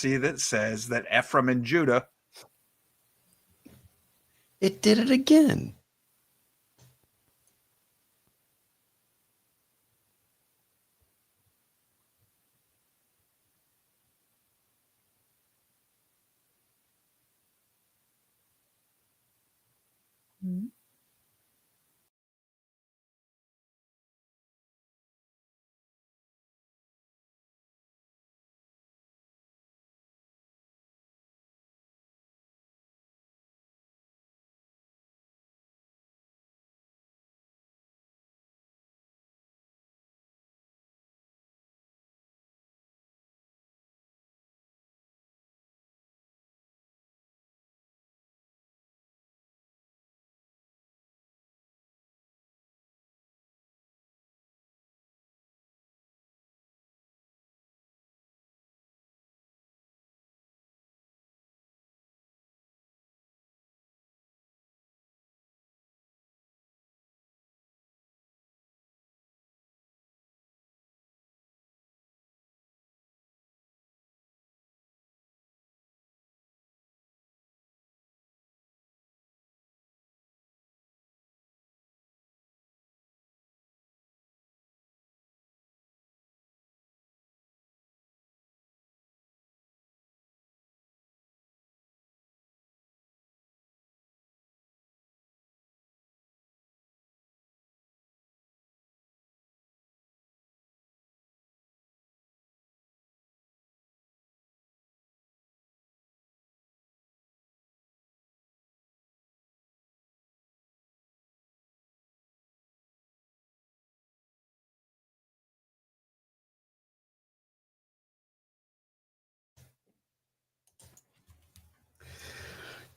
that says that Ephraim and Judah. It did it again. Mm-hmm.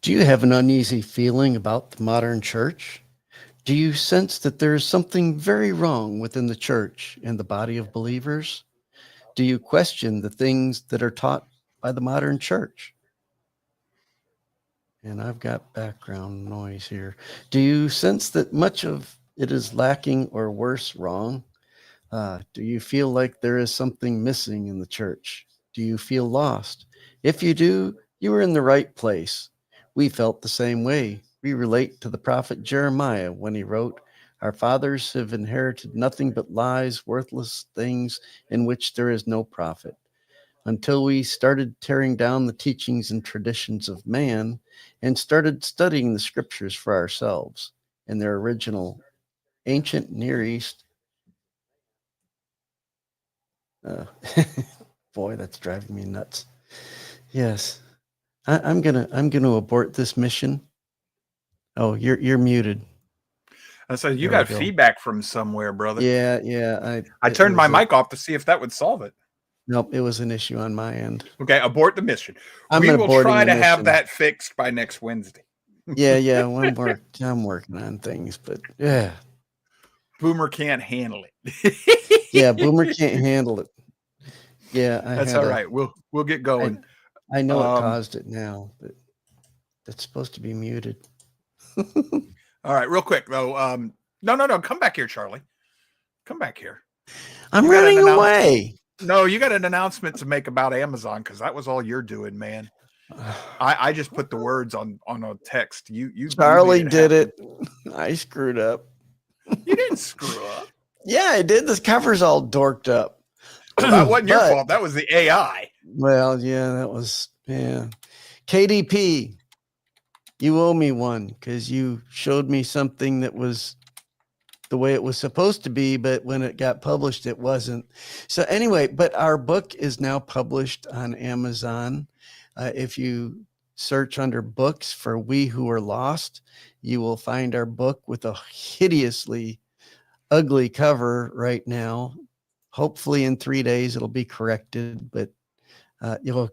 Do you have an uneasy feeling about the modern church? Do you sense that there is something very wrong within the church and the body of believers? Do you question the things that are taught by the modern church? And I've got background noise here. Do you sense that much of it is lacking or worse, wrong? Do you feel like there is something missing in the church? Do you feel lost? If you do, you are in the right place. We felt the same way. We relate to the prophet Jeremiah when he wrote, "Our fathers have inherited nothing but lies, worthless things in which there is no profit." Until we started tearing down the teachings and traditions of man and started studying the scriptures for ourselves in their original ancient Near East. Boy, that's driving me nuts. Yes, I'm gonna abort this mission. Oh, you're muted. I said you There got we go. Feedback from somewhere, brother. Yeah. I turned my mic off to see if that would solve it. Nope, it was an issue on my end. Okay, abort the mission. I'm We will aborting try the to have mission. that fixed by next Wednesday. Yeah. Well, I'm working on things, but yeah. Boomer can't handle it. Yeah, Boomer can't handle it. Yeah, That's all right. We'll get going. I know it caused it now, but that's supposed to be muted. All right, real quick though. No. Come back here, Charlie. Come back here. I'm running away. No, you got an announcement to make about Amazon because that was all you're doing, man. I just put the words on a text. You Charlie did it. I screwed up. You didn't screw up. Yeah, I did. This cover's all dorked up. Well, that wasn't your fault. That was the AI. Well, yeah, that was, yeah. KDP, you owe me one because you showed me something that was the way it was supposed to be, but when it got published, it wasn't. So anyway, but our book is now published on Amazon. If you search under books for We Who Are Lost, you will find our book with a hideously ugly cover right now. Hopefully in 3 days it'll be corrected, but you'll,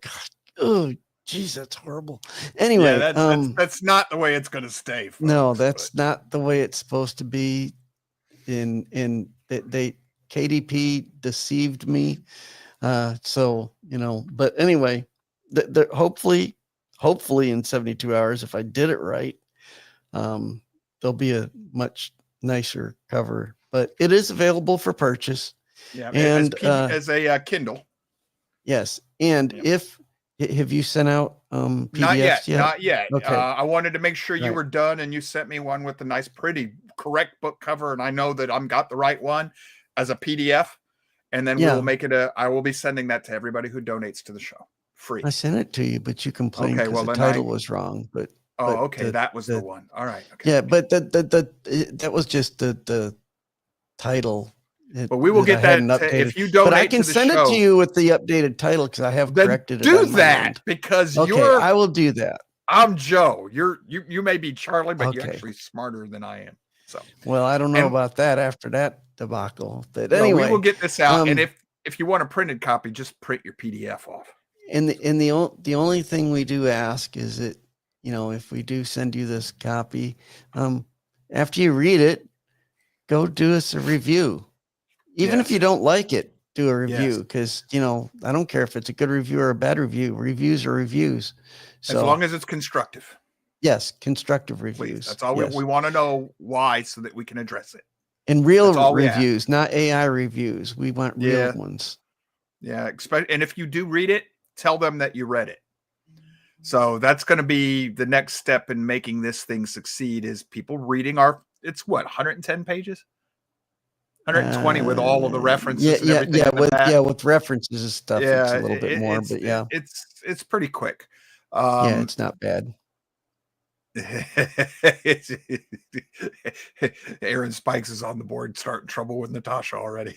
oh, geez, that's horrible. Anyway, yeah, that's not the way it's going to stay. Folks, no, that's not the way it's supposed to be. In KDP deceived me. So, but anyway, hopefully in 72 hours, if I did it right, there'll be a much nicer cover, but it is available for purchase. Yeah. And as a Kindle. Yes. And if Have you sent out Not yet, PDFs yet? not yet. Okay. I wanted to make sure you Right. were done, and you sent me one with a nice, pretty, correct book cover, and I know that I'm got the right one as a PDF. And then we Yeah. will make it I will be sending that to everybody who donates to the show, free. I sent it to you, but you complained Okay, because well the then title was wrong. But okay, that was the one. All right, okay. Yeah, but that was just the title. But we will get that if you donate. But I can to the send show, it to you with the updated title because I have then corrected it. do on my that end. because Okay, you're. I will do that. I'm Joe. You may be Charlie, but you're Okay. actually smarter than I am. So Well, I don't know about that after that debacle. But well, anyway, we will get this out, and if you want a printed copy, just print your PDF off. And the only thing we do ask is that, you know, if we do send you this copy, after you read it, go do us a review. Even if you don't like it, do a review because, you know, I don't care if it's a good review or a bad review. Reviews are reviews. So, as long as it's constructive. Yes, constructive reviews. Please. That's all we want to know why so that we can address it. And real reviews, not AI reviews. We want real ones. Yeah, and if you do read it, tell them that you read it. So that's going to be the next step in making this thing succeed is people reading it's what, 110 pages? 120 with all of the references and everything. With references and stuff, it's a little bit more, but it's pretty quick. It's not bad. Aaron Spikes is on the board starting trouble with Natasha already.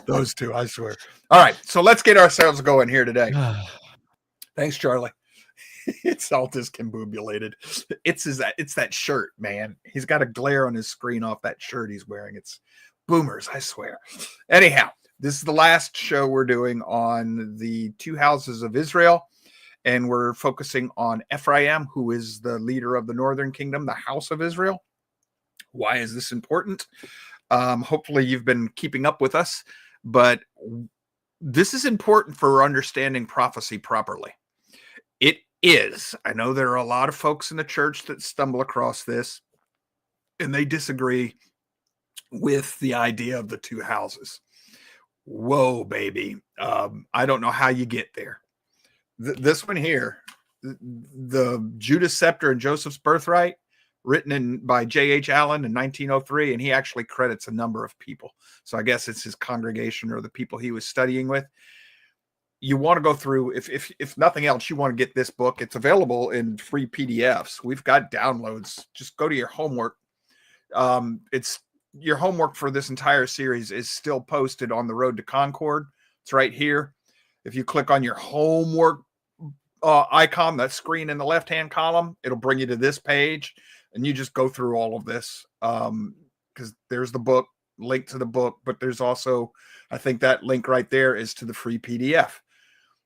Those two, I swear. All right, so let's get ourselves going here today. Thanks, Charlie. It's all discombobulated. It's that shirt, man. He's got a glare on his screen off that shirt he's wearing. It's boomers, I swear. Anyhow, this is the last show we're doing on the two houses of Israel. And we're focusing on Ephraim, who is the leader of the northern kingdom, the house of Israel. Why is this important? Hopefully you've been keeping up with us, but this is important for understanding prophecy properly. It is. I know there are a lot of folks in the church that stumble across this, and they disagree with the idea of the two houses. Whoa, baby. I don't know how you get there. This one here, the Judas Scepter and Joseph's Birthright, written by J.H. Allen in 1903, and he actually credits a number of people. So I guess it's his congregation or the people he was studying with. You want to go through, if nothing else, you want to get this book. It's available in free PDFs. We've got downloads. Just go to your homework. It's your homework for this entire series is still posted on the Road to Concord. It's right here. If you click on your homework icon, that screen in the left-hand column, it'll bring you to this page, and you just go through all of this because there's the book, link to the book, but there's also, I think that link right there is to the free PDF.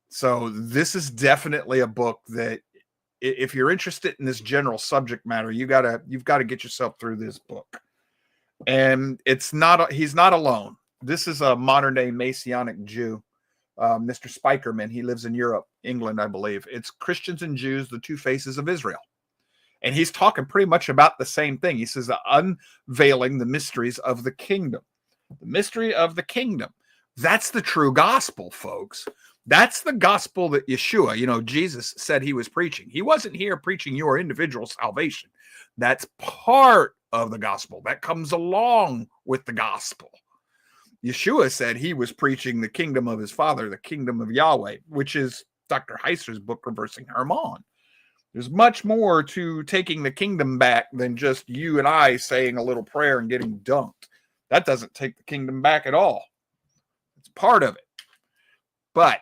So this is definitely a book that if you're interested in this general subject matter, you've got to get yourself through this book. And he's not alone. This is a modern day Messianic Jew. Mr. Spikerman, he lives in Europe, England, I believe. It's Christians and Jews, the two faces of Israel. And he's talking pretty much about the same thing. He says, unveiling the mysteries of the kingdom. The mystery of the kingdom. That's the true gospel, folks. That's the gospel that Yeshua, Jesus said he was preaching. He wasn't here preaching your individual salvation. That's part of the gospel. That comes along with the gospel. Yeshua said he was preaching the kingdom of his father, the kingdom of Yahweh, which is Dr. Heiser's book, Reversing Hermon. There's much more to taking the kingdom back than just you and I saying a little prayer and getting dunked. That doesn't take the kingdom back at all. It's part of it. But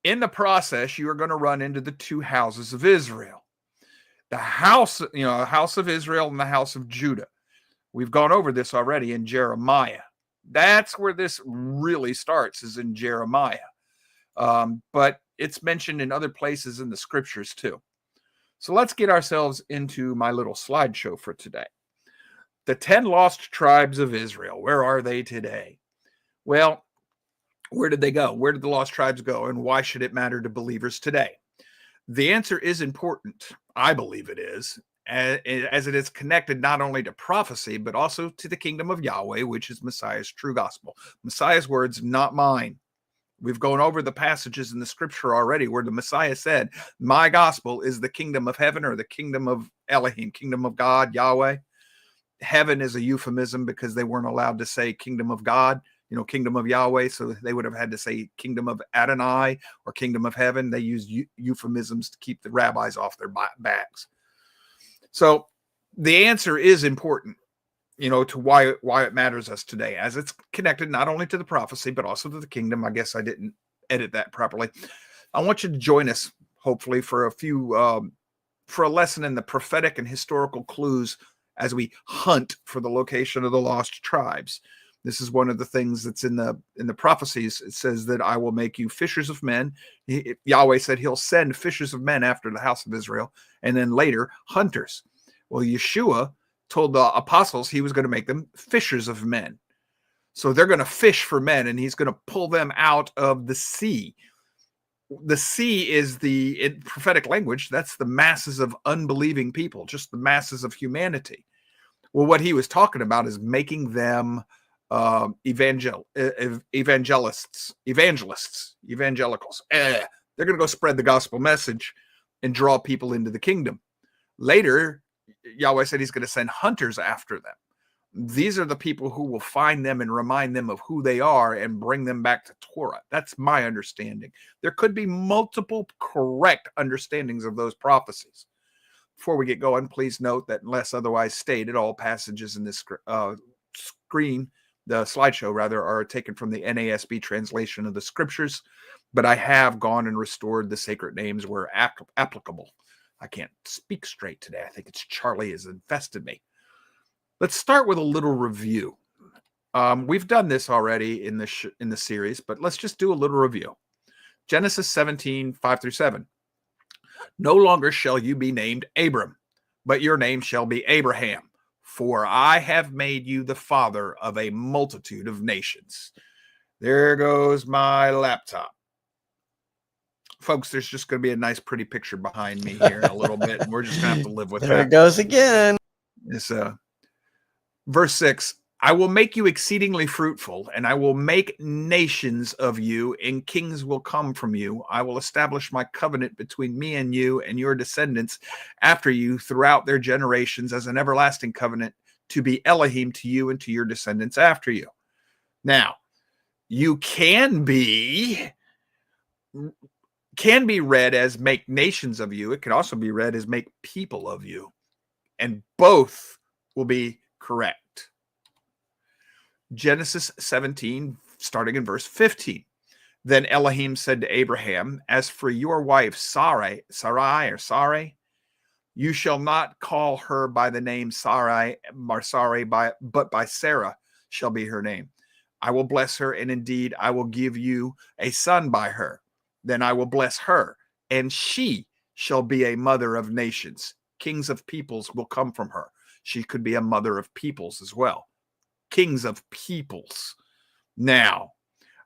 in the process, you are going to run into the two houses of Israel. The house, house of Israel and the house of Judah. We've gone over this already in Jeremiah. That's where this really starts, is in Jeremiah. But it's mentioned in other places in the scriptures too. So let's get ourselves into my little slideshow for today. The 10 lost tribes of Israel. Where are they today? Well, where did they go? Where did the lost tribes go? And why should it matter to believers today? The answer is important. I believe it is. As it is connected not only to prophecy, but also to the kingdom of Yahweh, which is Messiah's true gospel. Messiah's words, not mine. We've gone over the passages in the scripture already where the Messiah said, my gospel is the kingdom of heaven, or the kingdom of Elohim, kingdom of God, Yahweh. Heaven is a euphemism because they weren't allowed to say kingdom of God, kingdom of Yahweh. So they would have had to say kingdom of Adonai or kingdom of heaven. They used euphemisms to keep the rabbis off their backs. So the answer is important, to why it matters us today, as it's connected not only to the prophecy, but also to the kingdom. I guess I didn't edit that properly. I want you to join us, hopefully, for a lesson in the prophetic and historical clues as we hunt for the location of the lost tribes. This is one of the things that's in the prophecies. It says that I will make you fishers of men. Yahweh said he'll send fishers of men after the house of Israel, and then later hunters. Well, Yeshua told the apostles he was going to make them fishers of men. So they're going to fish for men, and he's going to pull them out of the sea. The sea is in prophetic language, that's the masses of unbelieving people, just the masses of humanity. Well, what he was talking about is making them evangelicals. They're going to go spread the gospel message and draw people into the kingdom. Later, Yahweh said he's going to send hunters after them. These are the people who will find them and remind them of who they are and bring them back to Torah. That's my understanding. There could be multiple correct understandings of those prophecies. Before we get going, please note that unless otherwise stated, all passages in this the slideshow rather, are taken from the NASB translation of the scriptures, but I have gone and restored the sacred names where applicable. I can't speak straight today. I think it's Charlie has infested me. Let's start with a little review. We've done this already in the series, but let's just do a little review. Genesis 17, 5-7. No longer shall you be named Abram, but your name shall be Abraham, for I have made you the father of a multitude of nations. There goes my laptop. Folks, there's just going to be a nice, pretty picture behind me here in a little bit, and we're just going to have to live with there that. There it goes again. It's verse 6. I will make you exceedingly fruitful, and I will make nations of you, and kings will come from you. I will establish my covenant between me and you and your descendants after you throughout their generations as an everlasting covenant, to be Elohim to you and to your descendants after you. Now, you can be read as make nations of you. It can also be read as make people of you. And both will be correct. Genesis 17, starting in verse 15. Then Elohim said to Abraham, as for your wife Sarai, you shall not call her by the name Sarai, but by Sarah shall be her name. I will bless her, and indeed I will give you a son by her. Then I will bless her, and she shall be a mother of nations. Kings of peoples will come from her. She could be a mother of peoples as well. Kings of peoples. Now,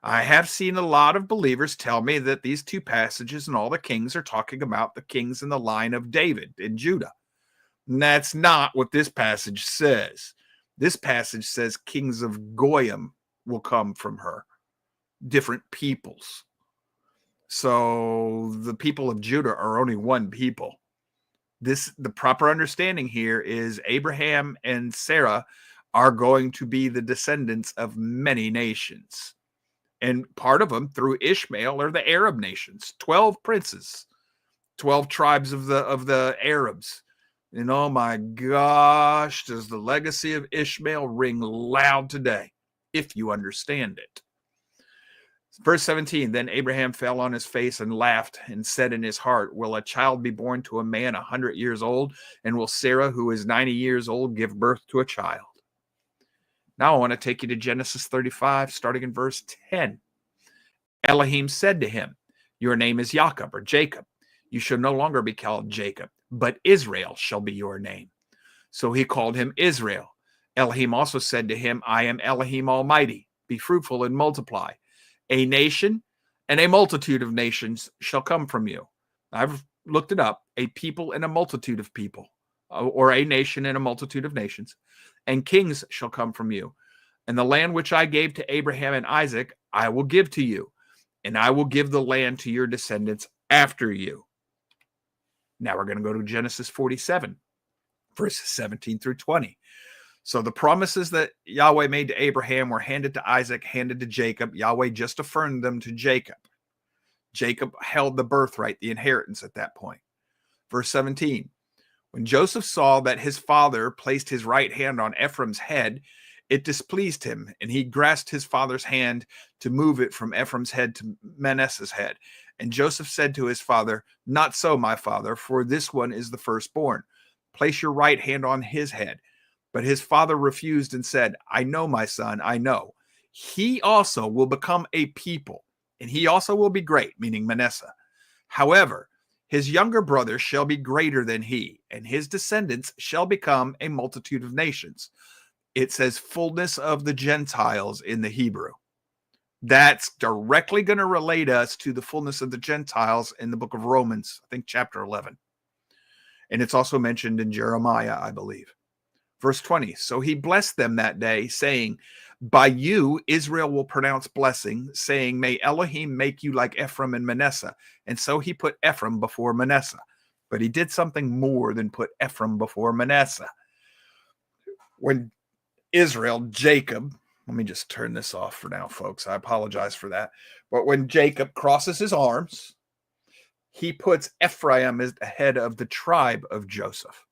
I have seen a lot of believers tell me that these two passages and all the kings are talking about the kings in the line of David in Judah. And that's not what this passage says. This passage says kings of Goyim will come from her. Different peoples. So the people of Judah are only one people. The proper understanding here is Abraham and Sarah are going to be the descendants of many nations. And part of them, through Ishmael, are the Arab nations. 12 princes, 12 tribes of the Arabs. And oh my gosh, does the legacy of Ishmael ring loud today, if you understand it. Verse 17, then Abraham fell on his face and laughed and said in his heart, will a child be born to a man 100 years old? And will Sarah, who is 90 years old, give birth to a child? Now I want to take you to Genesis 35, starting in verse 10. Elohim said to him, your name is Jacob, or Jacob. You shall no longer be called Jacob, but Israel shall be your name. So he called him Israel. Elohim also said to him, I am Elohim Almighty. Be fruitful and multiply. A nation and a multitude of nations shall come from you. I've looked it up. A people and a multitude of people, or a nation and a multitude of nations, and kings shall come from you. And the land which I gave to Abraham and Isaac, I will give to you. and I will give the land to your descendants after you. Now we're going to go to Genesis 47, verses 17 through 20. So the promises that Yahweh made to Abraham were handed to Isaac, handed to Jacob. Yahweh just affirmed them to Jacob. Jacob held the birthright, the inheritance at that point. Verse 17, when Joseph saw that his father placed his right hand on Ephraim's head, it displeased him, and he grasped his father's hand to move it from Ephraim's head to Manasseh's head. And Joseph said to his father, not so, my father, for this one is the firstborn. Place your right hand on his head. But his father refused and said, I know, my son, I know. He also will become a people, and he also will be great, meaning Manasseh. However, his younger brother shall be greater than he, and his descendants shall become a multitude of nations. It says fullness of the Gentiles in the Hebrew. That's directly going to relate us to the fullness of the Gentiles in the book of Romans, I think chapter 11. And it's also mentioned in Jeremiah, I believe. Verse 20, so he blessed them that day, saying, by you Israel will pronounce blessing, saying, may Elohim make you like Ephraim and Manasseh. And so he put Ephraim before Manasseh. But he did something more than put Ephraim before Manasseh. When Israel, Jacob, let me just turn this off for now, folks. I apologize for that. But when Jacob crosses his arms, he puts Ephraim as the head of the tribe of Joseph.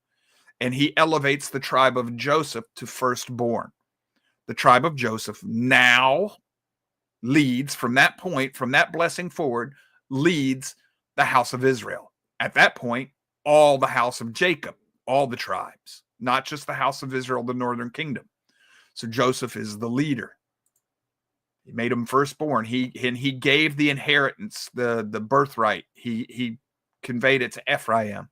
And he elevates the tribe of Joseph to firstborn. The tribe of Joseph now leads, from that point, from that blessing forward, leads the house of Israel. At that point, all the house of Jacob, all the tribes, not just the house of Israel, the northern kingdom. So Joseph is the leader. He made him firstborn. He gave the inheritance, the birthright. He conveyed it to Ephraim.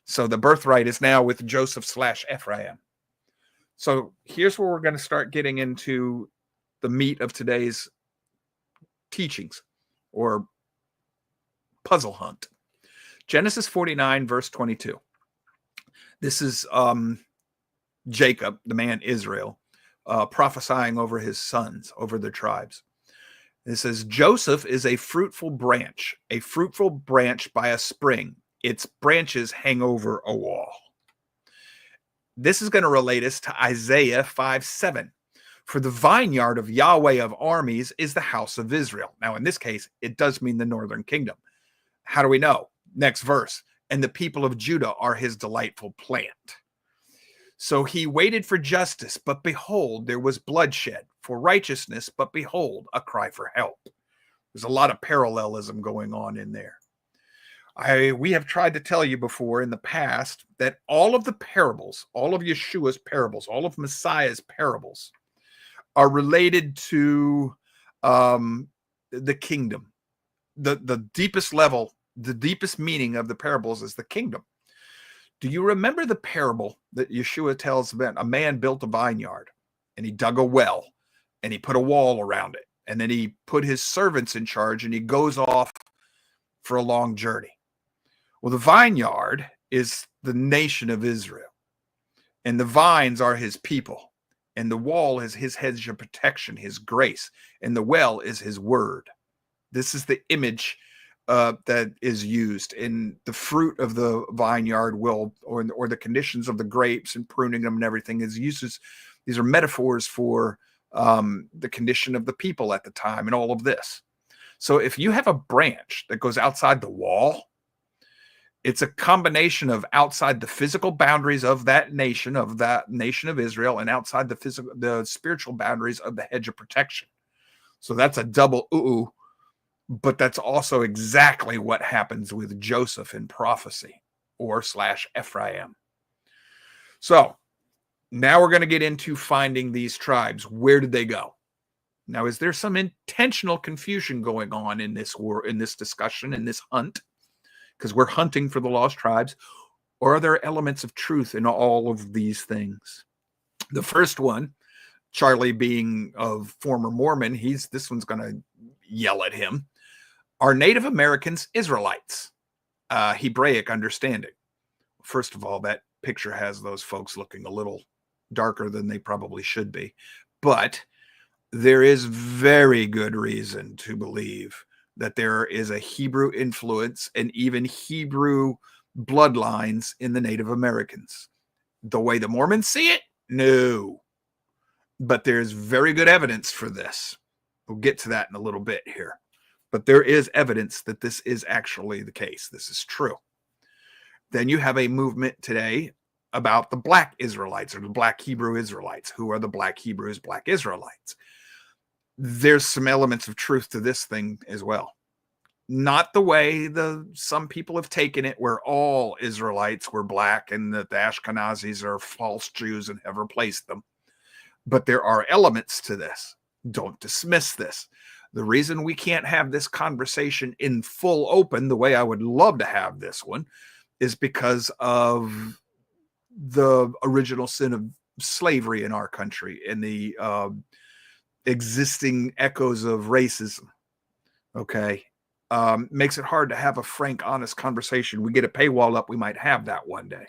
So the birthright is now with Joseph / Ephraim. So here's where we're going to start getting into the meat of today's teachings or puzzle hunt. Genesis 49, verse 22. This is Jacob, the man Israel, prophesying over his sons, over the tribes. It says, Joseph is a fruitful branch by a spring. Its branches hang over a wall. This is going to relate us to Isaiah 5:7. For the vineyard of Yahweh of armies is the house of Israel. Now, in this case, it does mean the northern kingdom. How do we know? Next verse. And the people of Judah are his delightful plant. So he waited for justice, but behold, there was bloodshed. For righteousness, but behold, a cry for help. There's a lot of parallelism going on in there. We have tried to tell you before in the past that all of the parables, all of Yeshua's parables, all of Messiah's parables are related to the kingdom. The deepest level, the deepest meaning of the parables is the kingdom. Do you remember the parable that Yeshua tells about a man built a vineyard and he dug a well and he put a wall around it and then he put his servants in charge and he goes off for a long journey? Well, the vineyard is the nation of Israel, and the vines are his people, and the wall is his hedge of protection, his grace, and the well is his word. This is the image that is used in the fruit of the vineyard or the conditions of the grapes and pruning them and everything is uses. These are metaphors for the condition of the people at the time and all of this. So if you have a branch that goes outside the wall, it's a combination of outside the physical boundaries of that nation of Israel and outside the spiritual boundaries of the hedge of protection. So that's a double ooh, but that's also exactly what happens with Joseph in prophecy or / Ephraim. So now we're going to get into finding these tribes. Where did they go? Now, is there some intentional confusion going on in this discussion, in this hunt? Because we're hunting for the lost tribes, or are there elements of truth in all of these things? The first one, Charlie being a former Mormon, this one's going to yell at him. Are Native Americans Israelites? Hebraic understanding. First of all, that picture has those folks looking a little darker than they probably should be. But there is very good reason to believe that there is a Hebrew influence and even Hebrew bloodlines in the Native Americans. The way the Mormons see it, no. But there's very good evidence for this. We'll get to that in a little bit here. But there is evidence that this is actually the case. This is true. Then you have a movement today about the Black Israelites or the Black Hebrew Israelites. Who are the Black Hebrews, Black Israelites? There's some elements of truth to this thing as well. Not the way some people have taken it, where all Israelites were black and that the Ashkenazis are false Jews and have replaced them. But there are elements to this. Don't dismiss this. The reason we can't have this conversation in full open the way I would love to have this one is because of the original sin of slavery in our country and the existing echoes of racism. Okay. Makes it hard to have a frank, honest conversation. We get a paywall up, we might have that one day.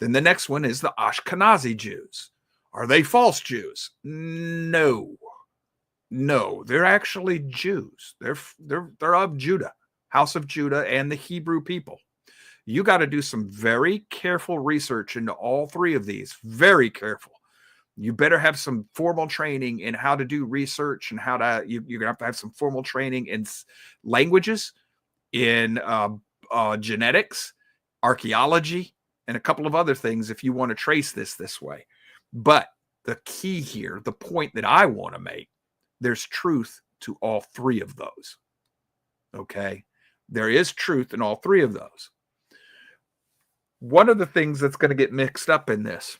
Then the next one is the Ashkenazi Jews. Are they false Jews? No, they're actually Jews. They're of Judah, house of Judah, and the Hebrew people. You got to do some very careful research into all three of these. Very careful. You better have some formal training in how to do research and how to. You're gonna have some formal training in languages, in genetics, archaeology, and a couple of other things if you want to trace this way. But the key here, the point that I want to make, there's truth to all three of those. Okay? There is truth in all three of those. One of the things that's going to get mixed up in this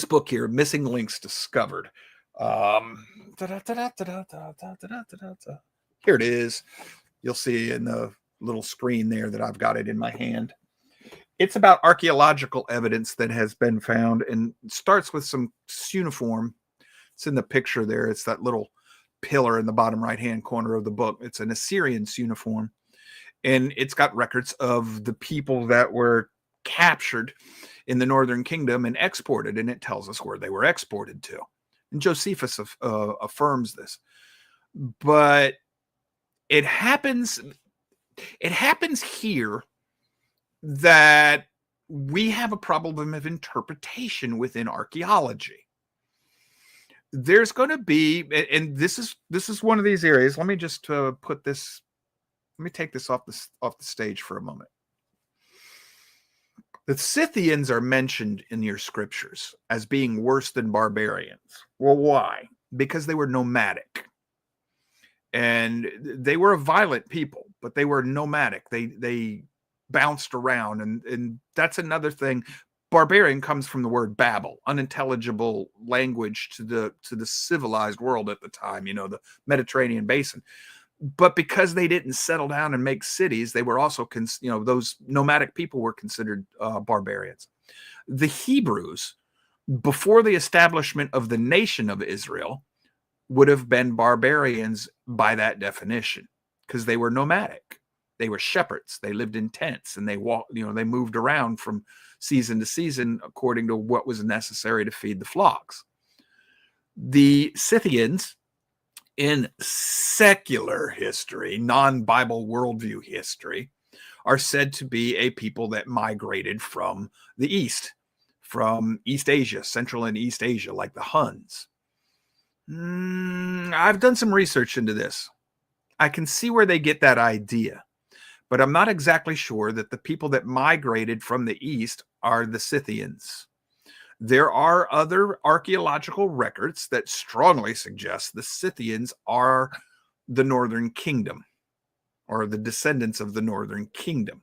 book here, Missing Links Discovered. Here it is. You'll see in the little screen there that I've got it in my hand. It's about archaeological evidence that has been found, and it starts with some cuneiform. It's in the picture there. It's that little pillar in the bottom right-hand corner of the book. It's an Assyrian cuneiform, and it's got records of the people that were captured in the Northern Kingdom and exported, and it tells us where they were exported to. And Josephus affirms this. But it happens here that we have a problem of interpretation within archaeology. There's going to be, and this is one of these areas. Let me just put this. Let me take this off the stage for a moment. The Scythians are mentioned in your scriptures as being worse than barbarians. Well, why? Because they were nomadic. And they were a violent people, but they were nomadic. They bounced around, and that's another thing. Barbarian comes from the word Babel, unintelligible language to the civilized world at the time, the Mediterranean basin. But because they didn't settle down and make cities, they were also, those nomadic people were considered barbarians. The Hebrews, before the establishment of the nation of Israel, would have been barbarians by that definition because they were nomadic. They were shepherds. They lived in tents and they walked, they moved around from season to season according to what was necessary to feed the flocks. The Scythians, in secular history, non-Bible worldview history, are said to be a people that migrated from the East, from East Asia, Central and East Asia, like the Huns. I've done some research into this. I can see where they get that idea, but I'm not exactly sure that the people that migrated from the East are the Scythians. There are other archaeological records that strongly suggest the Scythians are the Northern Kingdom or the descendants of the Northern Kingdom.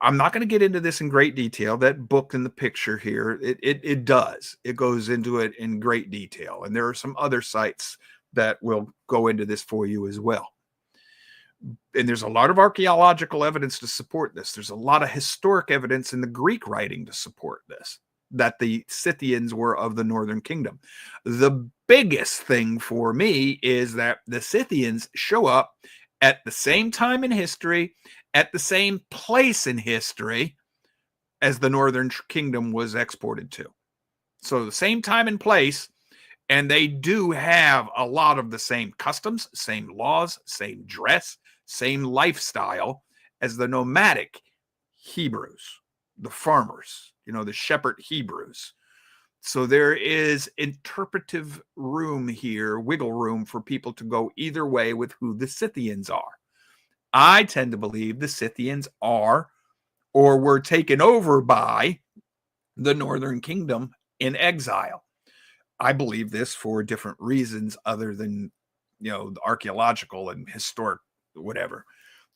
I'm not going to get into this in great detail. That book in the picture here, it does. It goes into it in great detail. And there are some other sites that will go into this for you as well. And there's a lot of archaeological evidence to support this. There's a lot of historic evidence in the Greek writing to support this, that the Scythians were of the Northern Kingdom. The biggest thing for me is that the Scythians show up at the same time in history, at the same place in history as the Northern Kingdom was exported to. So the same time and place, And they do have a lot of the same customs, same laws, same dress, same lifestyle as the nomadic Hebrews, the farmers, the shepherd Hebrews. So there is interpretive room here, wiggle room for people to go either way with who the Scythians are. I tend to believe the Scythians are or were taken over by the Northern Kingdom in exile. I believe this for different reasons other than, the archaeological and historic, whatever.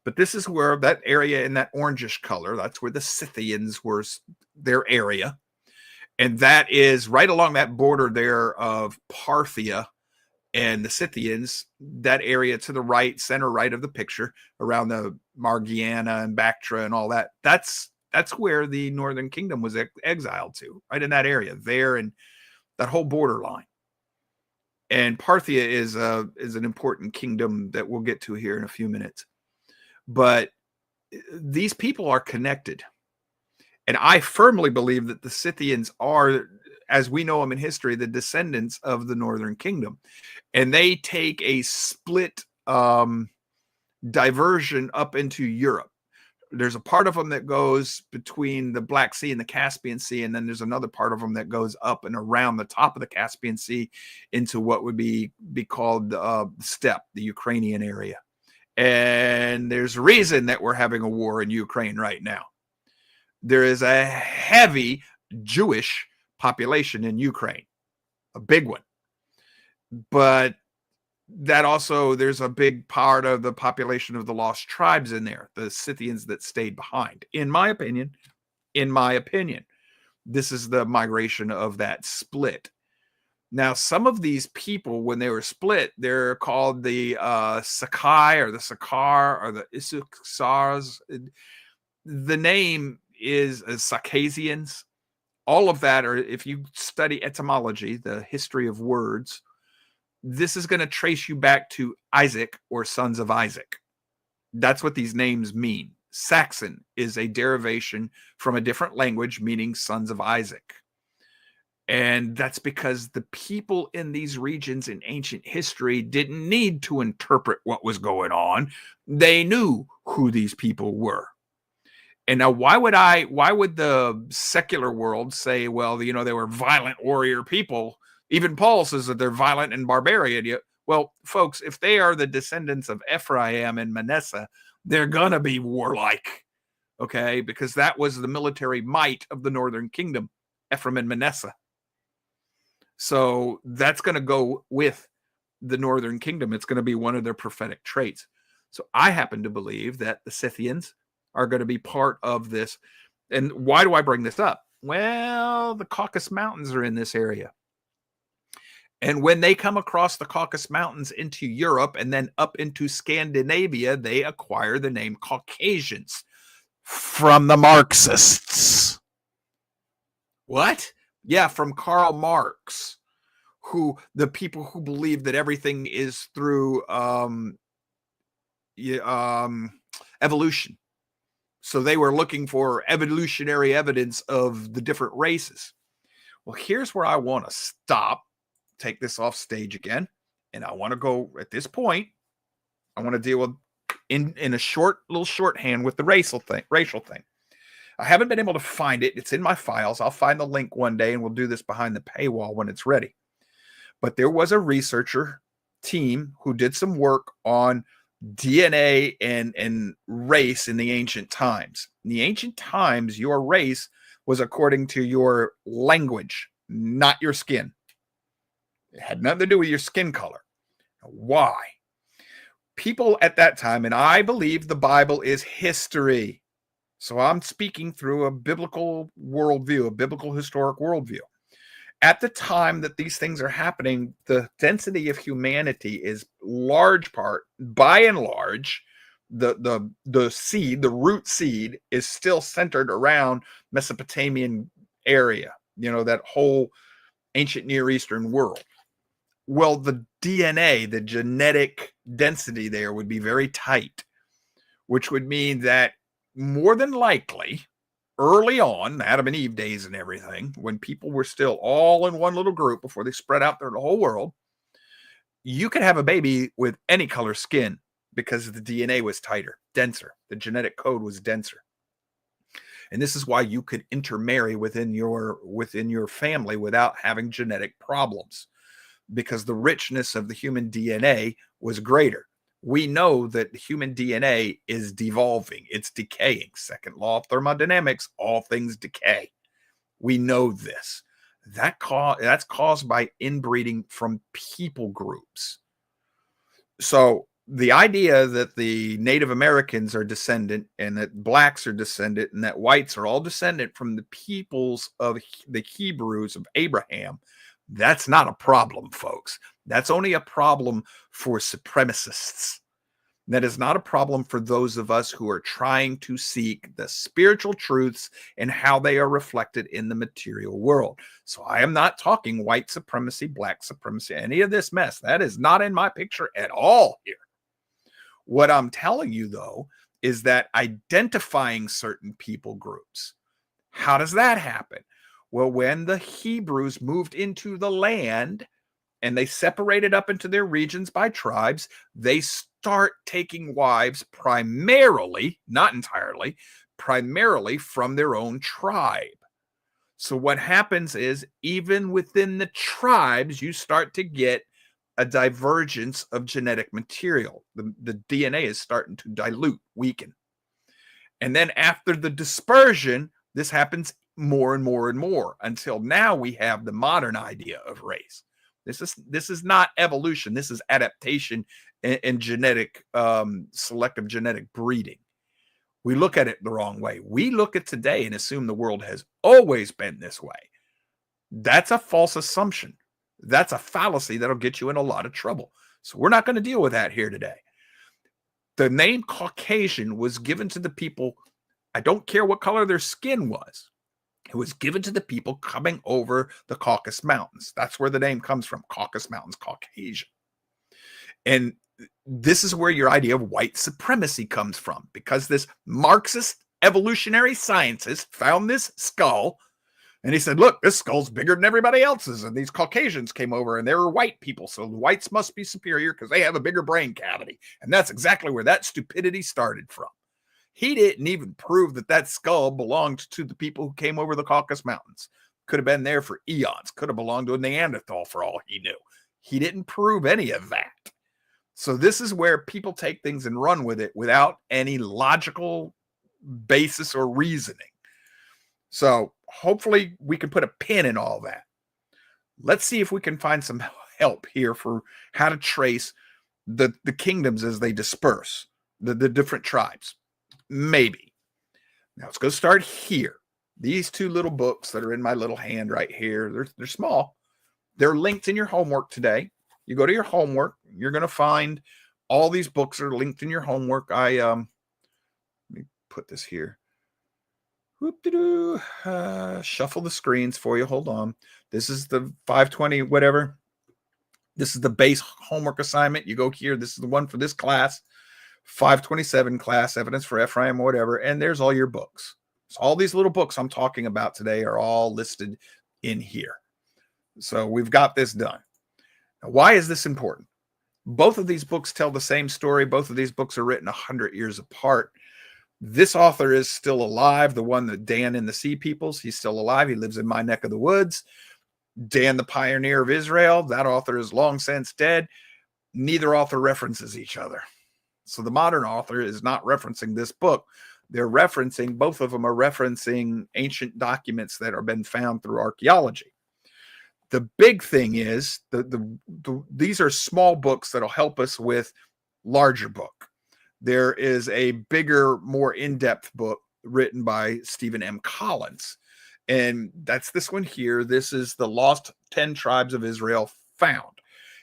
But this is where that area in that orangish color, that's where the Scythians were, their area. And that is right along that border there of Parthia and the Scythians, that area to the right, center right of the picture, around the Margiana and Bactria and all that. That's where the Northern Kingdom was exiled to, right in that area there, and that whole borderline. And Parthia is an important kingdom that we'll get to here in a few minutes. But these people are connected. And I firmly believe that the Scythians are, as we know them in history, the descendants of the Northern Kingdom. And they take a split diversion up into Europe. There's a part of them that goes between the Black Sea and the Caspian Sea, and then there's another part of them that goes up and around the top of the Caspian Sea into what would be called the steppe, the Ukrainian area. And there's a reason that we're having a war in Ukraine right now. There is a heavy Jewish population in Ukraine, a big one. But that also, there's a big part of the population of the lost tribes in there, the Scythians that stayed behind. In my opinion, this is the migration of that split. Now, some of these people, when they were split, they're called the Sakai or the Sakar or the Isuksars. The name is Circassians. All of that, or if you study etymology, the history of words, this is going to trace you back to Isaac or sons of Isaac. That's what these names mean. Saxon is a derivation from a different language meaning sons of Isaac. And that's because the people in these regions in ancient history didn't need to interpret what was going on. They knew who these people were. And now why would the secular world say, well, they were violent warrior people? Even Paul says that they're violent and barbarian. Well, folks, if they are the descendants of Ephraim and Manasseh, they're going to be warlike, okay? Because that was the military might of the Northern Kingdom, Ephraim and Manasseh. So that's going to go with the Northern Kingdom. It's going to be one of their prophetic traits. So I happen to believe that the Scythians are going to be part of this. And why do I bring this up? Well, the Caucasus Mountains are in this area. And when they come across the Caucasus Mountains into Europe and then up into Scandinavia, they acquire the name Caucasians from the Marxists. What? Yeah, from Karl Marx, the people who believe that everything is through evolution. So they were looking for evolutionary evidence of the different races. Well, here's where I want to stop, take this off stage again, and I want to go at this point. I want to deal with in a little shorthand with the racial thing. I haven't been able to find it. It's in my files. I'll find the link one day, and we'll do this behind the paywall when it's ready. But there was a researcher team who did some work on DNA and race in the ancient times. In the ancient times, your race was according to your language, not your skin. It had nothing to do with your skin color. Why? People at that time, and I believe the Bible is history. So I'm speaking through a biblical worldview, a biblical historic worldview. At the time that these things are happening, the density of humanity is by and large, the seed, the root seed is still centered around Mesopotamian area, that whole ancient Near Eastern world. Well, the DNA, the genetic density there would be very tight, which would mean that more than likely early on, Adam and Eve days and everything, when people were still all in one little group before they spread out through the whole world, you could have a baby with any color skin because the DNA was tighter, denser. The genetic code was denser. And this is why you could intermarry within your family without having genetic problems, because the richness of the human DNA was greater. We know that human DNA is devolving, it's decaying. Second law of thermodynamics, all things decay. We know this. That's caused by inbreeding from people groups. So the idea that the Native Americans are descendant and that blacks are descendant and that whites are all descendant from the peoples of the Hebrews of Abraham, that's not a problem, folks. That's only a problem for supremacists. That is not a problem for those of us who are trying to seek the spiritual truths and how they are reflected in the material world. So I am not talking white supremacy, black supremacy, any of this mess. That is not in my picture at all here. What I'm telling you, though, is that identifying certain people groups, how does that happen? Well, when the Hebrews moved into the land and they separated up into their regions by tribes, they start taking wives primarily, not entirely, primarily from their own tribe. So what happens is, even within the tribes, you start to get a divergence of genetic material. The DNA is starting to dilute, weaken. And then after the dispersion, this happens more and more and more until now we have the modern idea of race. This is not evolution. This is adaptation and genetic, selective genetic breeding. We look at it the wrong way. We look at today and assume the world has always been this way. That's a false assumption. That's a fallacy that'll get you in a lot of trouble. So we're not going to deal with that here today. The name Caucasian was given to the people, I don't care what color their skin was. It was given to the people coming over the Caucasus Mountains. That's where the name comes from, Caucasus Mountains, Caucasian. And this is where your idea of white supremacy comes from, because this Marxist evolutionary scientist found this skull and he said, look, this skull's bigger than everybody else's. And these Caucasians came over and they were white people. So the whites must be superior because they have a bigger brain cavity. And that's exactly where that stupidity started from. He didn't even prove that that skull belonged to the people who came over the Caucasus Mountains. Could have been there for eons. Could have belonged to a Neanderthal for all he knew. He didn't prove any of that. So this is where people take things and run with it without any logical basis or reasoning. So hopefully we can put a pin in all that. Let's see if we can find some help here for how to trace the kingdoms as they disperse, the different tribes. Maybe. Now let's go start here. These two little books that are in my little hand right here, they're small. They're linked in your homework today. You go to your homework, you're going to find all these books are linked in your homework. Let me put this here. Shuffle the screens for you. Hold on. This is the 520 whatever. This is the base homework assignment. You go here. This is the one for this class. 527 class, evidence for Ephraim, whatever. And there's all your books. So all these little books I'm talking about today are all listed in here. So we've got this done. Now, why is this important? Both of these books tell the same story. Both of these books are written 100 years apart. This author is still alive. The one that Dan in the Sea Peoples, he's still alive. He lives in my neck of the woods. Dan, the pioneer of Israel, that author is long since dead. Neither author references each other. So the modern author is not referencing this book. Both of them are referencing ancient documents that have been found through archaeology. The big thing is these are small books that'll help us with larger book. There is a bigger, more in-depth book written by Stephen M. Collins. And that's this one here. This is the Lost 10 Tribes of Israel Found.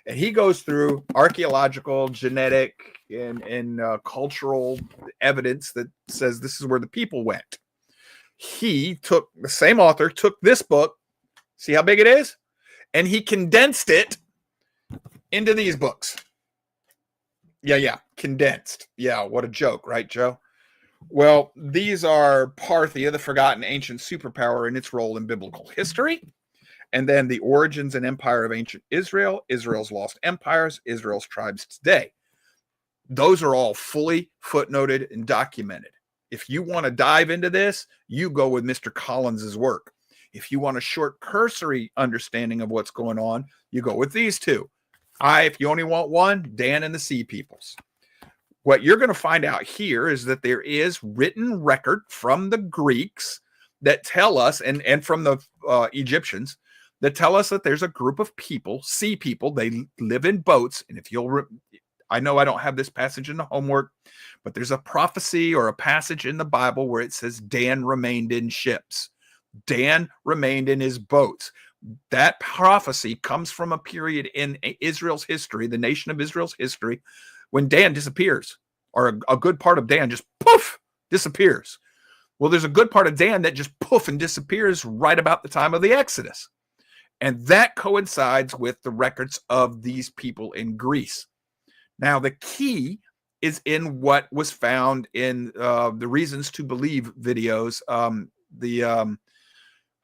And he goes through archaeological, genetic, and cultural evidence that says this is where the people went. The same author took this book, see how big it is? And he condensed it into these books. Yeah, condensed. Yeah, what a joke, right, Joe? Well, these are Parthia, the forgotten ancient superpower, and its role in biblical history. And then the origins and empire of ancient Israel, Israel's lost empires, Israel's tribes today. Those are all fully footnoted and documented. If you want to dive into this, you go with Mr. Collins's work. If you want a short cursory understanding of what's going on, you go with these two. If you only want one, Dan and the Sea Peoples. What you're going to find out here is that there is written record from the Greeks that tell us, and from the Egyptians, that tell us that there's a group of people, sea people. They live in boats. And if you'll, I know I don't have this passage in the homework, but there's a prophecy or a passage in the Bible where it says Dan remained in ships. Dan remained in his boats. That prophecy comes from a period in Israel's history, the nation of Israel's history, when Dan disappears, or a good part of Dan just poof, disappears. Well, there's a good part of Dan that just poof and disappears right about the time of the Exodus. And that coincides with the records of these people in Greece. Now, the key is in what was found in the Reasons to Believe videos.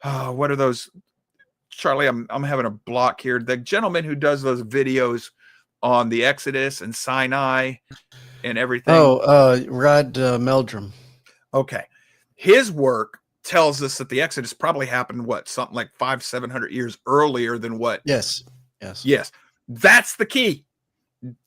What are those? Charlie, I'm having a block here. The gentleman who does those videos on the Exodus and Sinai and everything. Rod Meldrum. Okay. His work tells us that the Exodus probably happened, something like 500-700 years earlier than what? Yes. That's the key.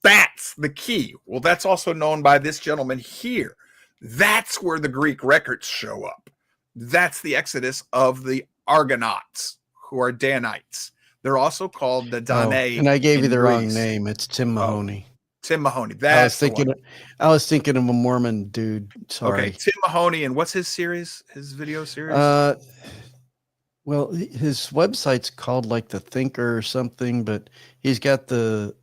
That's the key. Well, that's also known by this gentleman here. That's where the Greek records show up. That's the Exodus of the Argonauts, who are Danites. They're also called the Danae. And I gave you the Greece. wrong name. It's Tim Mahoney. Tim Mahoney. I was thinking of a Mormon dude. Sorry. Okay, Tim Mahoney. And what's his series? His video series? Well, his website's called like The Thinker or something, but he's got the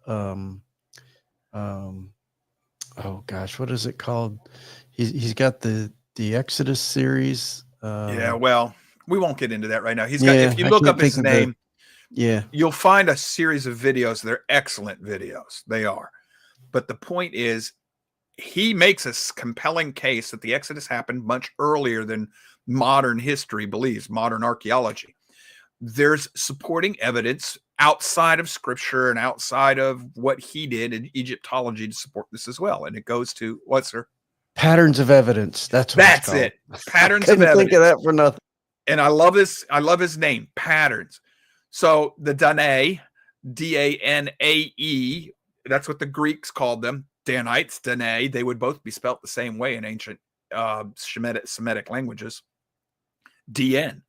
oh gosh, what is it called? He's got the Exodus series. Yeah, well, we won't get into that right now. He's got, if you look up his name, you'll find a series of videos. They're excellent videos. They are. But the point is, he makes a compelling case that the Exodus happened much earlier than modern history believes, modern archaeology. There's supporting evidence outside of scripture and outside of what he did in Egyptology to support this as well. And it goes to what, sir? Patterns of evidence. That's it. Patterns of evidence. Think of that for nothing. And I love this. I love his name, Patterns. So the Danae, Danae, that's what the Greeks called them. Danites, Danae, they would both be spelt the same way in ancient Semitic languages. DN.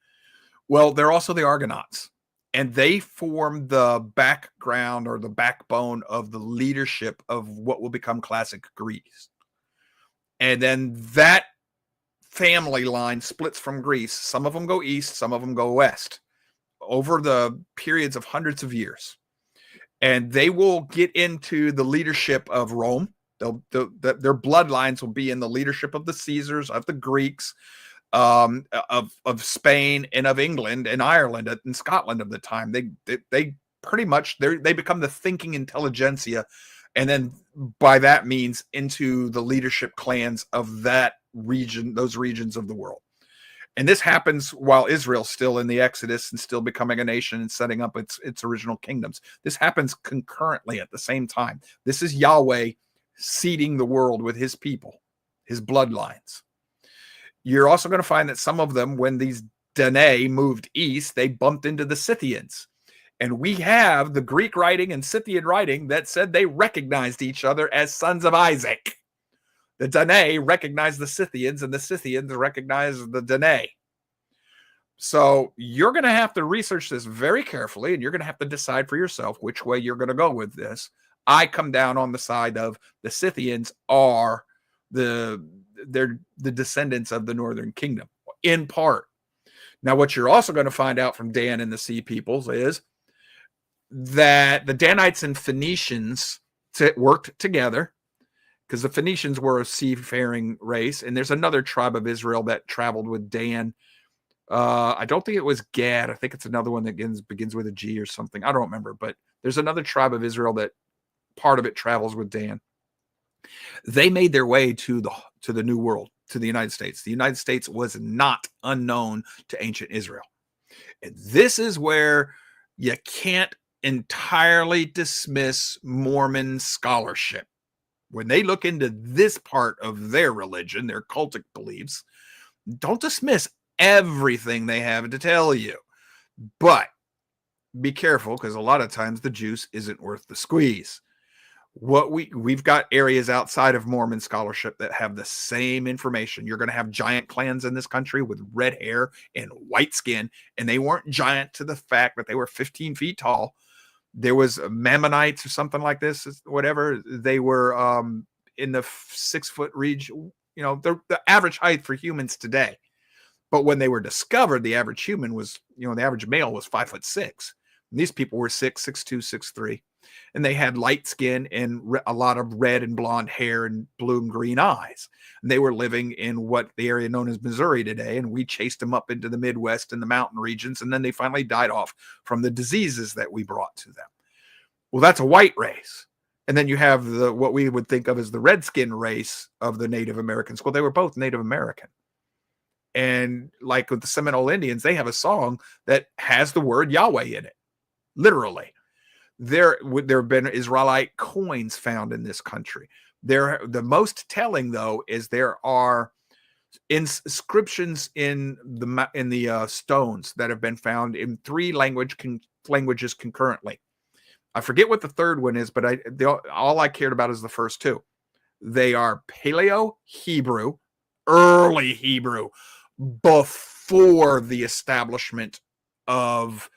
Well, they're also the Argonauts, and they form the background or the backbone of the leadership of what will become classic Greece. And then that family line splits from Greece. Some of them go east, some of them go west over the periods of hundreds of years. And they will get into the leadership of Rome. Their bloodlines will be in the leadership of the Caesars, of the Greeks, of Spain, and of England and Ireland and Scotland of the time. They pretty much they become the thinking intelligentsia, and then by that means into the leadership clans of that region, those regions of the world. And this happens while Israel's still in the Exodus and still becoming a nation and setting up its original kingdoms. This happens concurrently at the same time. This is Yahweh seeding the world with his people, his bloodlines. You're also going to find that some of them, when these Danae moved east, they bumped into the Scythians. And we have the Greek writing and Scythian writing that said they recognized each other as sons of Isaac. The Danae recognized the Scythians, and the Scythians recognized the Danae. So you're going to have to research this very carefully, and you're going to have to decide for yourself which way you're going to go with this. I come down on the side of the Scythians are they're the descendants of the Northern Kingdom, in part. Now, what you're also going to find out from Dan and the Sea Peoples is that the Danites and Phoenicians worked together, because the Phoenicians were a seafaring race, and there's another tribe of Israel that traveled with Dan. I don't think it was Gad. I think it's another one that begins with a G or something. I don't remember, but there's another tribe of Israel that part of it travels with Dan. They made their way to the New World. to the United States. The United States was not unknown to ancient Israel. And this is where you can't entirely dismiss Mormon scholarship. When they look into this part of their religion, their cultic beliefs, don't dismiss everything they have to tell you. But be careful, because a lot of times the juice isn't worth the squeeze. What we've got areas outside of Mormon scholarship that have the same information. You're going to have giant clans in this country with red hair and white skin, and they weren't giant to the fact that they were 15 feet tall. There was Mammonites or something like this, whatever. They were in the 6 foot region, the average height for humans today. But when they were discovered, the average human was, the average male was 5'6". And these people were 6'2", 6'3". And they had light skin and a lot of red and blonde hair and blue and green eyes. And they were living in what the area known as Missouri today. And we chased them up into the Midwest and the mountain regions. And then they finally died off from the diseases that we brought to them. Well, that's a white race. And then you have what we would think of as the redskin race of the Native Americans. Well, they were both Native American. And like with the Seminole Indians, they have a song that has the word Yahweh in it, literally. There have been Israelite coins found in this country. The most telling, though, is there are inscriptions in the stones that have been found in 3 languages concurrently. I forget what the third one is, but all I cared about is the first 2. They are Paleo-Hebrew, early Hebrew, before the establishment of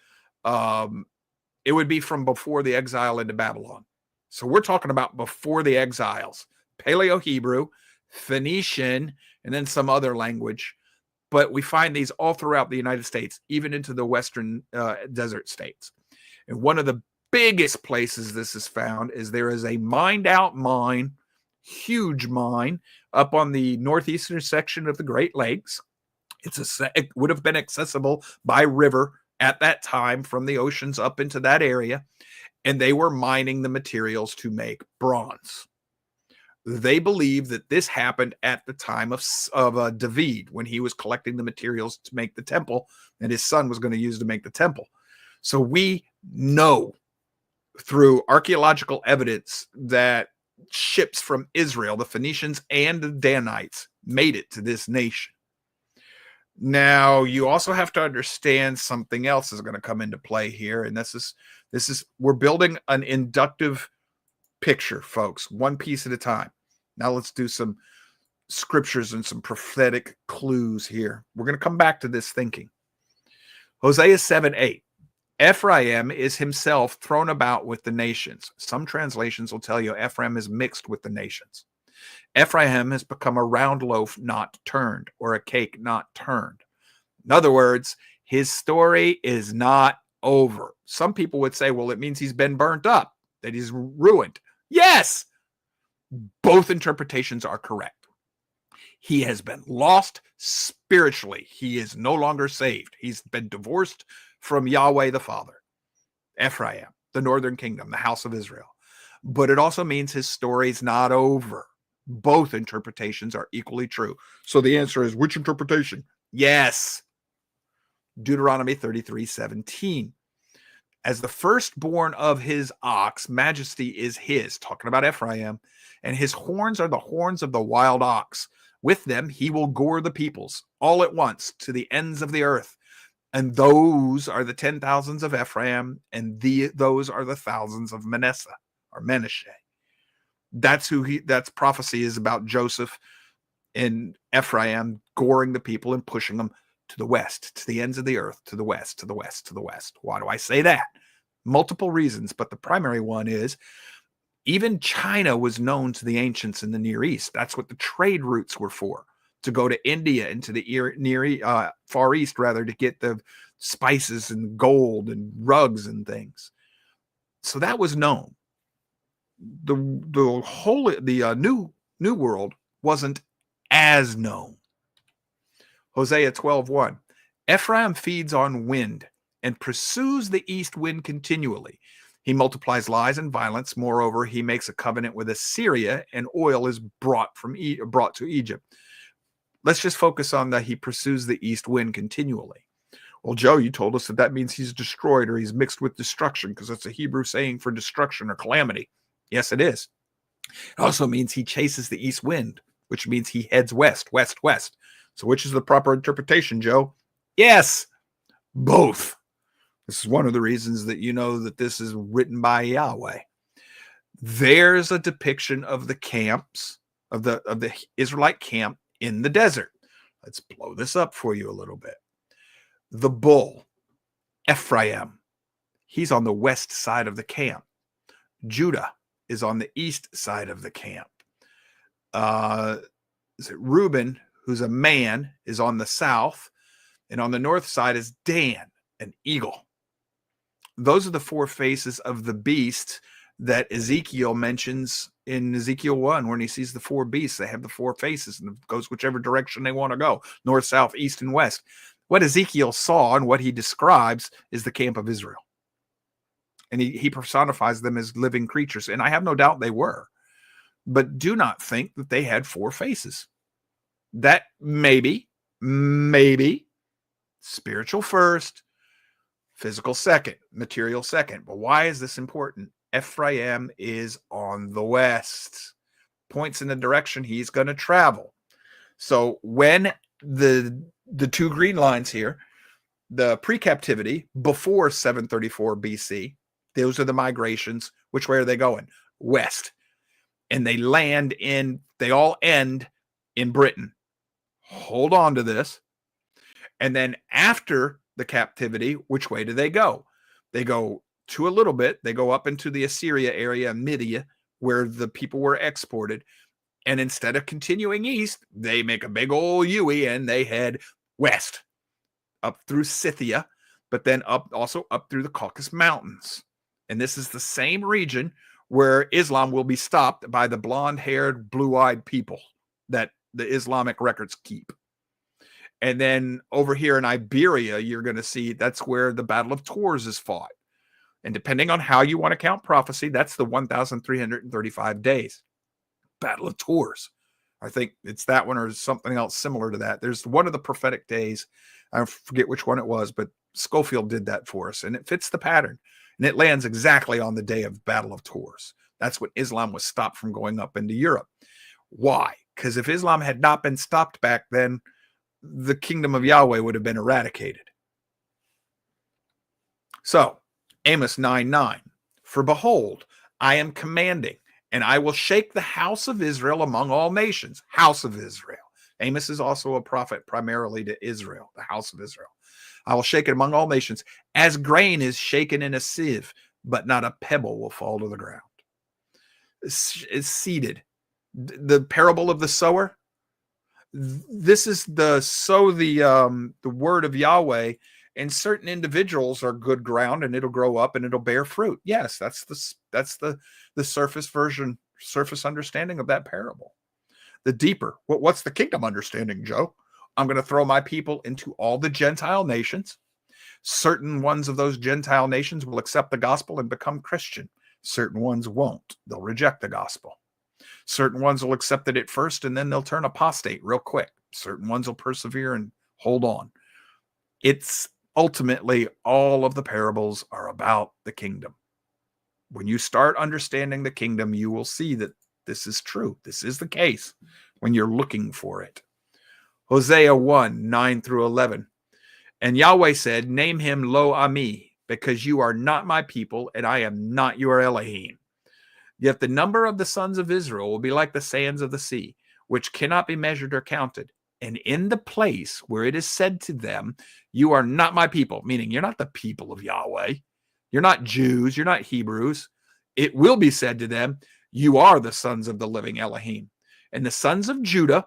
it would be from before the exile into Babylon. So we're talking about before the exiles. Paleo-Hebrew, Phoenician, and then some other language. But we find these all throughout the United States, even into the western desert states. And one of the biggest places this is found is there is a mined out mine, huge mine, up on the northeastern section of the Great Lakes. It would have been accessible by river at that time from the oceans up into that area, and they were mining the materials to make bronze. They believe that this happened at the time of David, when he was collecting the materials to make the temple, and his son was going to use to make the temple. So we know through archaeological evidence that ships from Israel, the Phoenicians and the Danites, made it to this nation. Now, you also have to understand something else is going to come into play here. And this is we're building an inductive picture, folks, one piece at a time. Now let's do some scriptures and some prophetic clues here. We're going to come back to this thinking. Hosea 7:8. Ephraim is himself thrown about with the nations. Some translations will tell you Ephraim is mixed with the nations. Ephraim has become a round loaf not turned, or a cake not turned. In other words, his story is not over. Some people would say, well, it means he's been burnt up, that he's ruined. Yes, both interpretations are correct. He has been lost spiritually. He is no longer saved. He's been divorced from Yahweh the Father. Ephraim, the northern kingdom, the house of Israel. But it also means his story's not over. Both interpretations are equally true. So the answer is, which interpretation? Yes. Deuteronomy 33:17. As the firstborn of his ox, majesty is his, talking about Ephraim, and his horns are the horns of the wild ox. With them he will gore the peoples all at once to the ends of the earth. And those are the 10,000s of Ephraim, and those are the thousands of Manasseh, or Menashe. That's prophecy is about Joseph and Ephraim goring the people and pushing them to the west, to the ends of the earth, to the west, to the west, to the west. Why do I say that? Multiple reasons, but the primary one is even China was known to the ancients in the Near East. That's what the trade routes were for, to go to India and to the Far East, rather, to get the spices and gold and rugs and things. So that was known. The new world wasn't as known. Hosea 12:1. Ephraim feeds on wind and pursues the east wind continually. He multiplies lies and violence. Moreover, he makes a covenant with Assyria, and oil is brought to Egypt. let's just focus on that he pursues the east wind continually. Well, Joe, you told us that means he's destroyed or he's mixed with destruction because it's a Hebrew saying for destruction or calamity. Yes, it is. It also means he chases the east wind, which means he heads west, west, west. So which is the proper interpretation, Joe? Yes, both. This is one of the reasons that you know that this is written by Yahweh. There's a depiction of the camps, of the Israelite camp in the desert. Let's blow this up for you a little bit. The bull, Ephraim, he's on the west side of the camp. Judah is on the east side of the camp. Reuben, who's a man, is on the south. And on the north side is Dan, an eagle. Those are the four faces of the beast that Ezekiel mentions in Ezekiel 1, when he sees the four beasts. They have the four faces, and it goes whichever direction they want to go, north, south, east, and west. What Ezekiel saw and what he describes is the camp of Israel. And he personifies them as living creatures. And I have no doubt they were. But do not think that they had four faces. That maybe, spiritual first, physical second, material second. But why is this important? Ephraim is on the west. Points in the direction he's going to travel. So when the two green lines here, the pre-captivity before 734 BC, those are the migrations. Which way are they going? West. And they all end in Britain. Hold on to this. And then after the captivity, which way do they go? They go to a little bit. They go up into the Assyria area, Media, where the people were exported. And instead of continuing east, they make a big old U-ey and they head west, up through Scythia, but then also up through the Caucasus Mountains. And this is the same region where Islam will be stopped by the blonde-haired, blue-eyed people that the Islamic records keep. And then over here in Iberia, you're going to see that's where the Battle of Tours is fought. And depending on how you want to count prophecy, that's the 1,335 days. Battle of Tours. I think it's that one or something else similar to that. There's one of the prophetic days. I forget which one it was, but Schofield did that for us. And it fits the pattern. And it lands exactly on the day of Battle of Tours. That's when Islam was stopped from going up into Europe. Why? Because if Islam had not been stopped back then, the kingdom of Yahweh would have been eradicated. So, Amos 9:9. For behold, I am commanding, and I will shake the house of Israel among all nations. House of Israel. Amos is also a prophet primarily to Israel, the house of Israel. I will shake it among all nations, as grain is shaken in a sieve, but not a pebble will fall to the ground. It's seeded. The parable of the sower. This is the word of Yahweh, and certain individuals are good ground, and it'll grow up and it'll bear fruit. Yes, that's the surface understanding of that parable. The deeper, what's the kingdom understanding, Joe? I'm going to throw my people into all the Gentile nations. Certain ones of those Gentile nations will accept the gospel and become Christian. Certain ones won't. They'll reject the gospel. Certain ones will accept it at first, and then they'll turn apostate real quick. Certain ones will persevere and hold on. It's ultimately all of the parables are about the kingdom. When you start understanding the kingdom, you will see that this is true. This is the case when you're looking for it. Hosea 1:9-11. And Yahweh said, name him Lo Ami, because you are not my people, and I am not your Elohim. Yet the number of the sons of Israel will be like the sands of the sea, which cannot be measured or counted. And in the place where it is said to them, you are not my people, meaning you're not the people of Yahweh. You're not Jews. You're not Hebrews. It will be said to them, you are the sons of the living Elohim. And the sons of Judah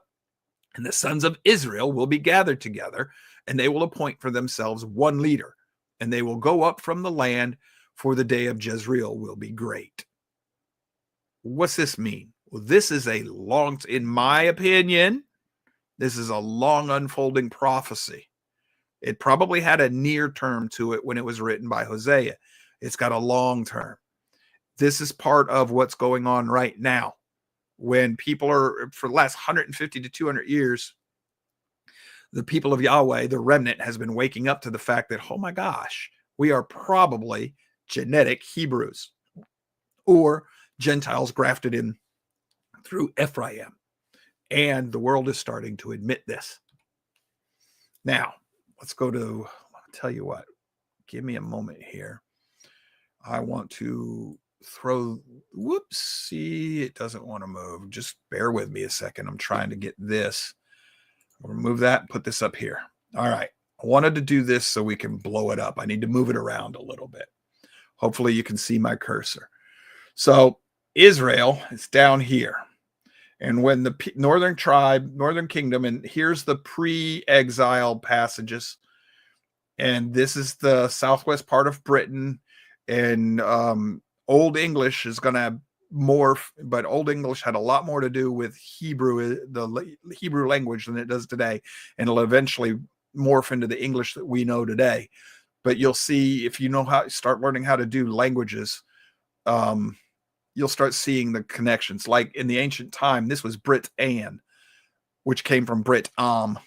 and the sons of Israel will be gathered together, and they will appoint for themselves one leader, and they will go up from the land, for the day of Jezreel will be great. What's this mean? Well, this is in my opinion, this is a long unfolding prophecy. It probably had a near term to it when it was written by Hosea. It's got a long term. This is part of what's going on right now when people are, for the last 150 to 200 years, the people of Yahweh, the remnant, has been waking up to the fact that, oh my gosh, we are probably genetic Hebrews or Gentiles grafted in through Ephraim. And the world is starting to admit this. Now, let's go to, I'll tell you what, give me a moment here. I want to throw, whoops, see, it doesn't want to move. Just bear with me a second. I'm trying to get this. I'll remove that and put this up here. All right. I wanted to do this so we can blow it up. I need to move it around a little bit. Hopefully you can see my cursor. So Israel is down here. And when the northern tribe, northern kingdom, and here's the pre-exile passages. And this is the southwest part of Britain. And Old English is going to morph, but Old English had a lot more to do with Hebrew, the Hebrew language, than it does today. And it'll eventually morph into the English that we know today. But you'll see, if you know how, start learning how to do languages, you'll start seeing the connections. Like in the ancient time, this was Brit An, which came from Brit Am.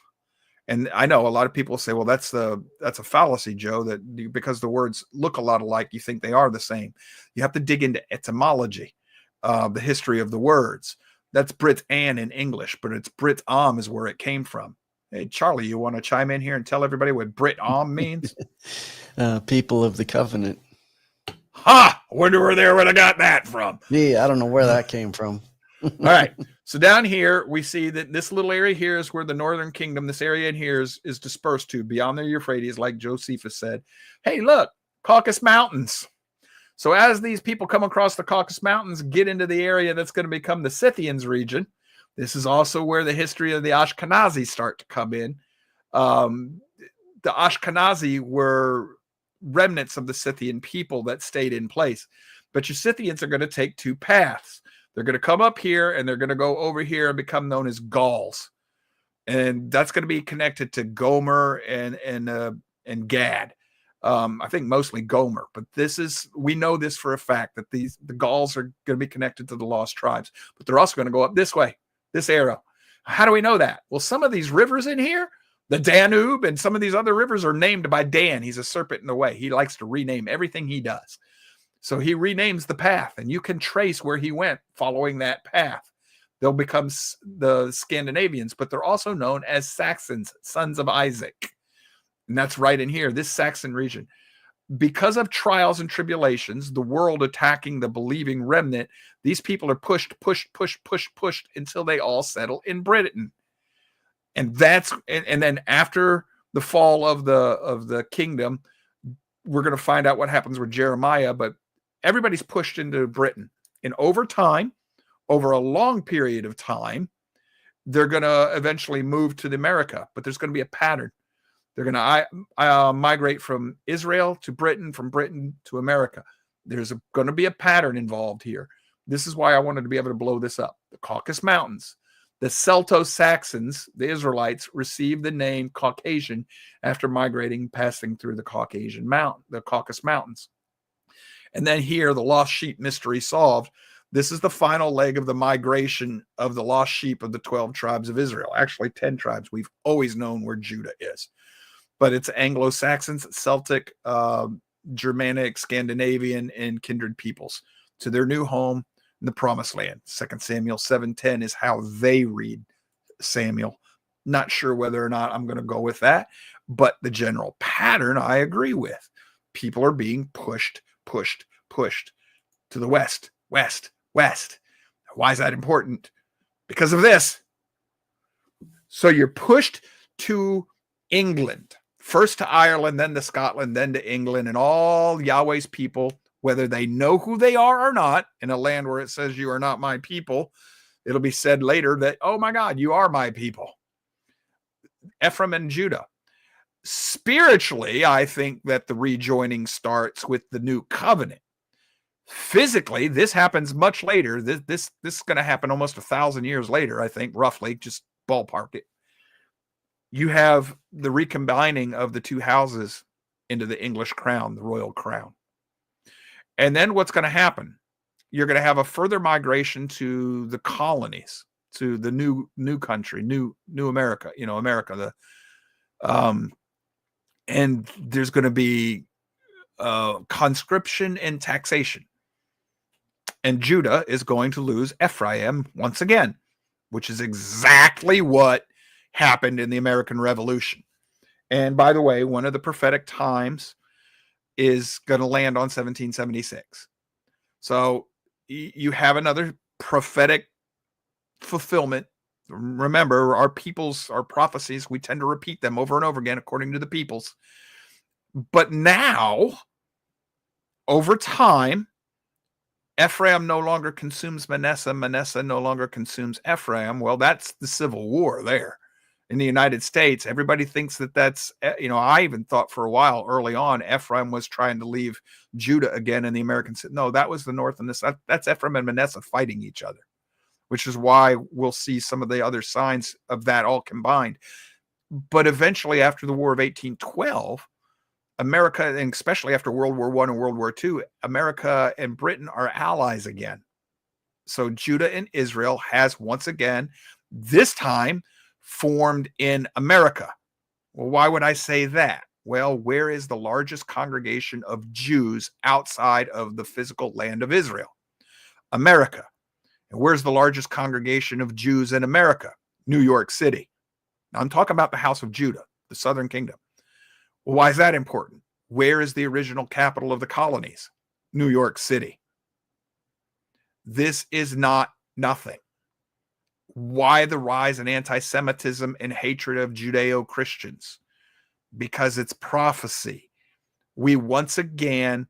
And I know a lot of people say, well, that's a fallacy, Joe, that because the words look a lot alike, you think they are the same. You have to dig into etymology, the history of the words. That's Brit An in English, but it's Brit Am is where it came from. Hey, Charlie, you want to chime in here and tell everybody what Brit Am means? People of the covenant. Ha! I wonder where they would have got that from. Yeah, I don't know where that came from. All right. So down here, we see that this little area here is where the northern kingdom, this area in here is dispersed to beyond the Euphrates, like Josephus said. Hey, look, Caucasus Mountains. So as these people come across the Caucasus Mountains, get into the area that's going to become the Scythians region. This is also where the history of the Ashkenazi start to come in. The Ashkenazi were remnants of the Scythian people that stayed in place. But your Scythians are going to take two paths. They're going to come up here and they're going to go over here and become known as Gauls. And that's going to be connected to Gomer and Gad. I think mostly Gomer, but we know this for a fact that the Gauls are going to be connected to the lost tribes, but they're also going to go up this way, this arrow. How do we know that? Well, some of these rivers in here, the Danube and some of these other rivers are named by Dan. He's a serpent in the way. He likes to rename everything he does. So he renames the path, and you can trace where he went following that path. They'll become the Scandinavians, but they're also known as Saxons, sons of Isaac. And that's right in here, this Saxon region. Because of trials and tribulations, the world attacking the believing remnant, these people are pushed until they all settle in Britain. And then after the fall of the kingdom, we're going to find out what happens with Jeremiah, but everybody's pushed into Britain. And over time, over a long period of time, they're going to eventually move to America, but there's going to be a pattern. They're going to migrate from Israel to Britain, from Britain to America. There's going to be a pattern involved here. This is why I wanted to be able to blow this up. The Caucasus Mountains. The Celto-Saxons, the Israelites, received the name Caucasian after passing through the Caucasus Mountains. And then here, the lost sheep mystery solved. This is the final leg of the migration of the lost sheep of the 12 tribes of Israel. Actually, 10 tribes. We've always known where Judah is. But it's Anglo-Saxons, Celtic, Germanic, Scandinavian, and kindred peoples to their new home in the promised land. 2 Samuel 7:10 is how they read Samuel. Not sure whether or not I'm going to go with that, but the general pattern I agree with. People are being pushed to the west. Why is that important? Because of this. So you're pushed to England, first to Ireland, then to Scotland, then to England, and all Yahweh's people, whether they know who they are or not, in a land where it says you are not my people, it'll be said later that, oh my God, you are my people. Ephraim and Judah. Spiritually, I think that the rejoining starts with the new covenant. Physically, this happens much later. This is going to happen almost 1,000 years later, I think, roughly, just ballpark it. You have the recombining of the two houses into the English crown, the royal crown. And then what's going to happen? You're going to have a further migration to the colonies, to the new country, new America, America, And there's going to be conscription and taxation. And Judah is going to lose Ephraim once again, which is exactly what happened in the American Revolution. And by the way, one of the prophetic times is going to land on 1776. So you have another prophetic fulfillment. Remember, our prophecies, we tend to repeat them over and over again according to the peoples. But now, over time, Ephraim no longer consumes Manasseh. Manasseh no longer consumes Ephraim. Well, that's the Civil War there. In the United States, everybody thinks that's, I even thought for a while early on, Ephraim was trying to leave Judah again in the American. No, that was the North and the South. That's Ephraim and Manasseh fighting each other, which is why we'll see some of the other signs of that all combined. But eventually, after the War of 1812, America, and especially after World War I and World War II, America and Britain are allies again. So Judah and Israel has once again, this time, formed in America. Well, why would I say that? Well, where is the largest congregation of Jews outside of the physical land of Israel? America. And where's the largest congregation of Jews in America? New York City. Now, I'm talking about the House of Judah, the Southern Kingdom. Well, why is that important? Where is the original capital of the colonies? New York City. This is not nothing. Why the rise in anti-Semitism and hatred of Judeo-Christians? Because it's prophecy. We once again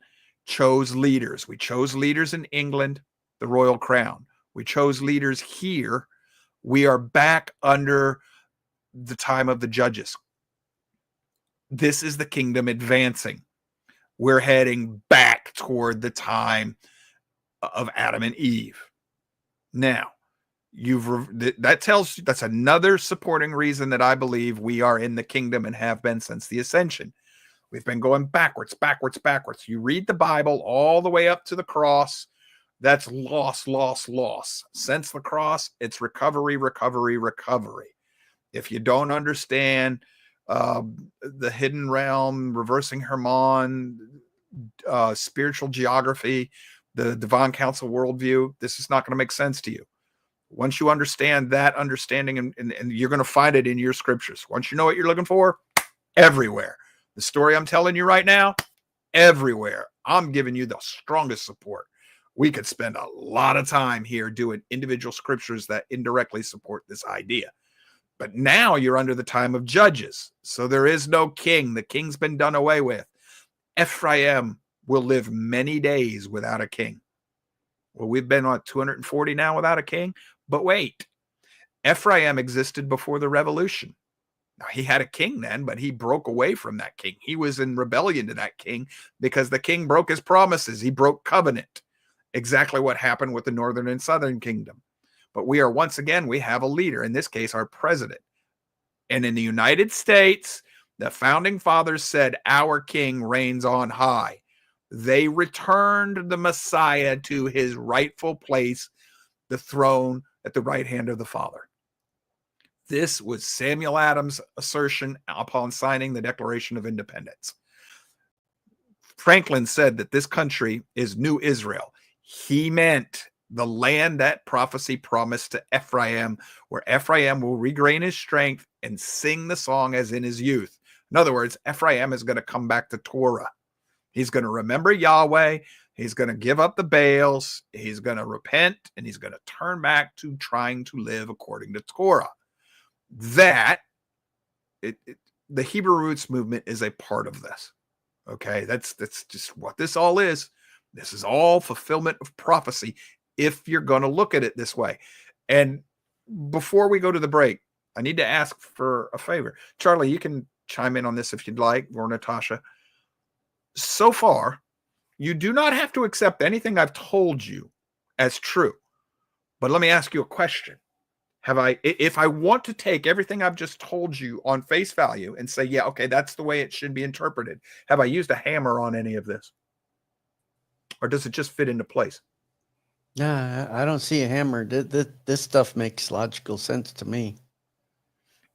chose leaders. We chose leaders in England, the royal crown. We chose leaders here. We are back under the time of the judges. This is the kingdom advancing. We're heading back toward the time of Adam and Eve. Now, that's another supporting reason that I believe we are in the kingdom and have been since the ascension. We've been going backwards. You read the Bible all the way up to the cross. That's loss. Since the cross, it's recovery. If you don't understand the hidden realm, reversing Hermon, spiritual geography, the divine council worldview, this is not going to make sense to you. Once you understand that understanding, and you're going to find it in your scriptures. Once you know what you're looking for, everywhere. The story I'm telling you right now, everywhere. I'm giving you the strongest support. We could spend a lot of time here doing individual scriptures that indirectly support this idea. But now you're under the time of judges. So there is no king. The king's been done away with. Ephraim will live many days without a king. Well, we've been on 240 now without a king. But wait, Ephraim existed before the revolution. Now, he had a king then, but he broke away from that king. He was in rebellion to that king because the king broke his promises. He broke covenant. Exactly what happened with the northern and southern kingdom. But we have a leader, in this case, our president. And in the United States, the founding fathers said, our king reigns on high. They returned the Messiah to his rightful place, the throne at the right hand of the Father. This was Samuel Adams' assertion upon signing the Declaration of Independence. Franklin said that this country is New Israel. He meant the land that prophecy promised to Ephraim, where Ephraim will regain his strength and sing the song as in his youth. In other words, Ephraim is going to come back to Torah. He's going to remember Yahweh. He's going to give up the Baals. He's going to repent, and he's going to turn back to trying to live according to Torah. The Hebrew roots movement is a part of this. Okay, that's just what this all is. This is all fulfillment of prophecy if you're going to look at it this way. And before we go to the break, I need to ask for a favor. Charlie, you can chime in on this if you'd like, or Natasha. So far, you do not have to accept anything I've told you as true. But let me ask you a question. If I want to take everything I've just told you on face value and say, yeah, okay, that's the way it should be interpreted, have I used a hammer on any of this? Or does it just fit into place? Yeah, I don't see a hammer. This stuff makes logical sense to me.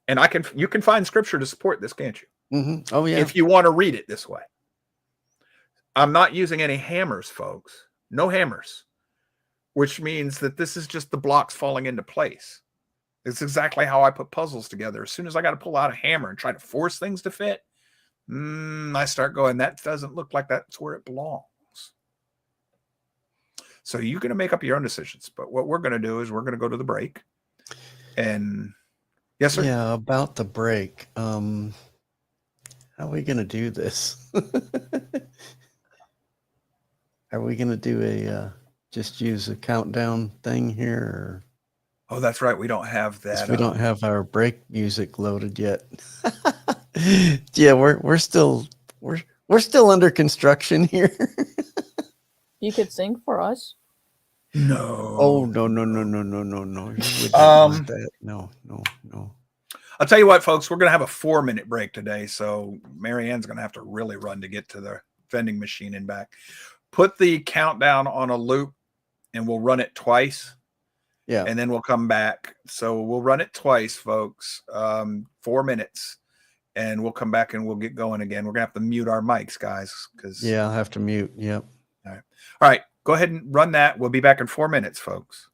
And you can find scripture to support this, can't you? Mm-hmm. Oh, yeah. If you want to read it this way. I'm not using any hammers, folks. No hammers, which means that this is just the blocks falling into place. It's exactly how I put puzzles together. As soon as I got to pull out a hammer and try to force things to fit, I start going, that doesn't look like that's where it belongs. So you're going to make up your own decisions. But what we're going to do is we're going to go to the break. And yes, sir. Yeah, about the break. How are we going to do this? Are we going to do just use a countdown thing here? Or... Oh, that's right. We don't have that. We don't have our break music loaded yet. Yeah, we're still under construction here. You could sing for us. No. Oh, no. You wouldn't want that. No. I'll tell you what, folks, we're going to have a 4-minute break today. So Marianne's going to have to really run to get to the vending machine and back. Put the countdown on a loop and we'll run it twice. Yeah. And then we'll come back. So we'll run it twice, folks. 4 minutes. And we'll come back and we'll get going again. We're going to have to mute our mics, guys. Yeah, I'll have to mute. Yep. All right. Go ahead and run that. We'll be back in 4 minutes, folks.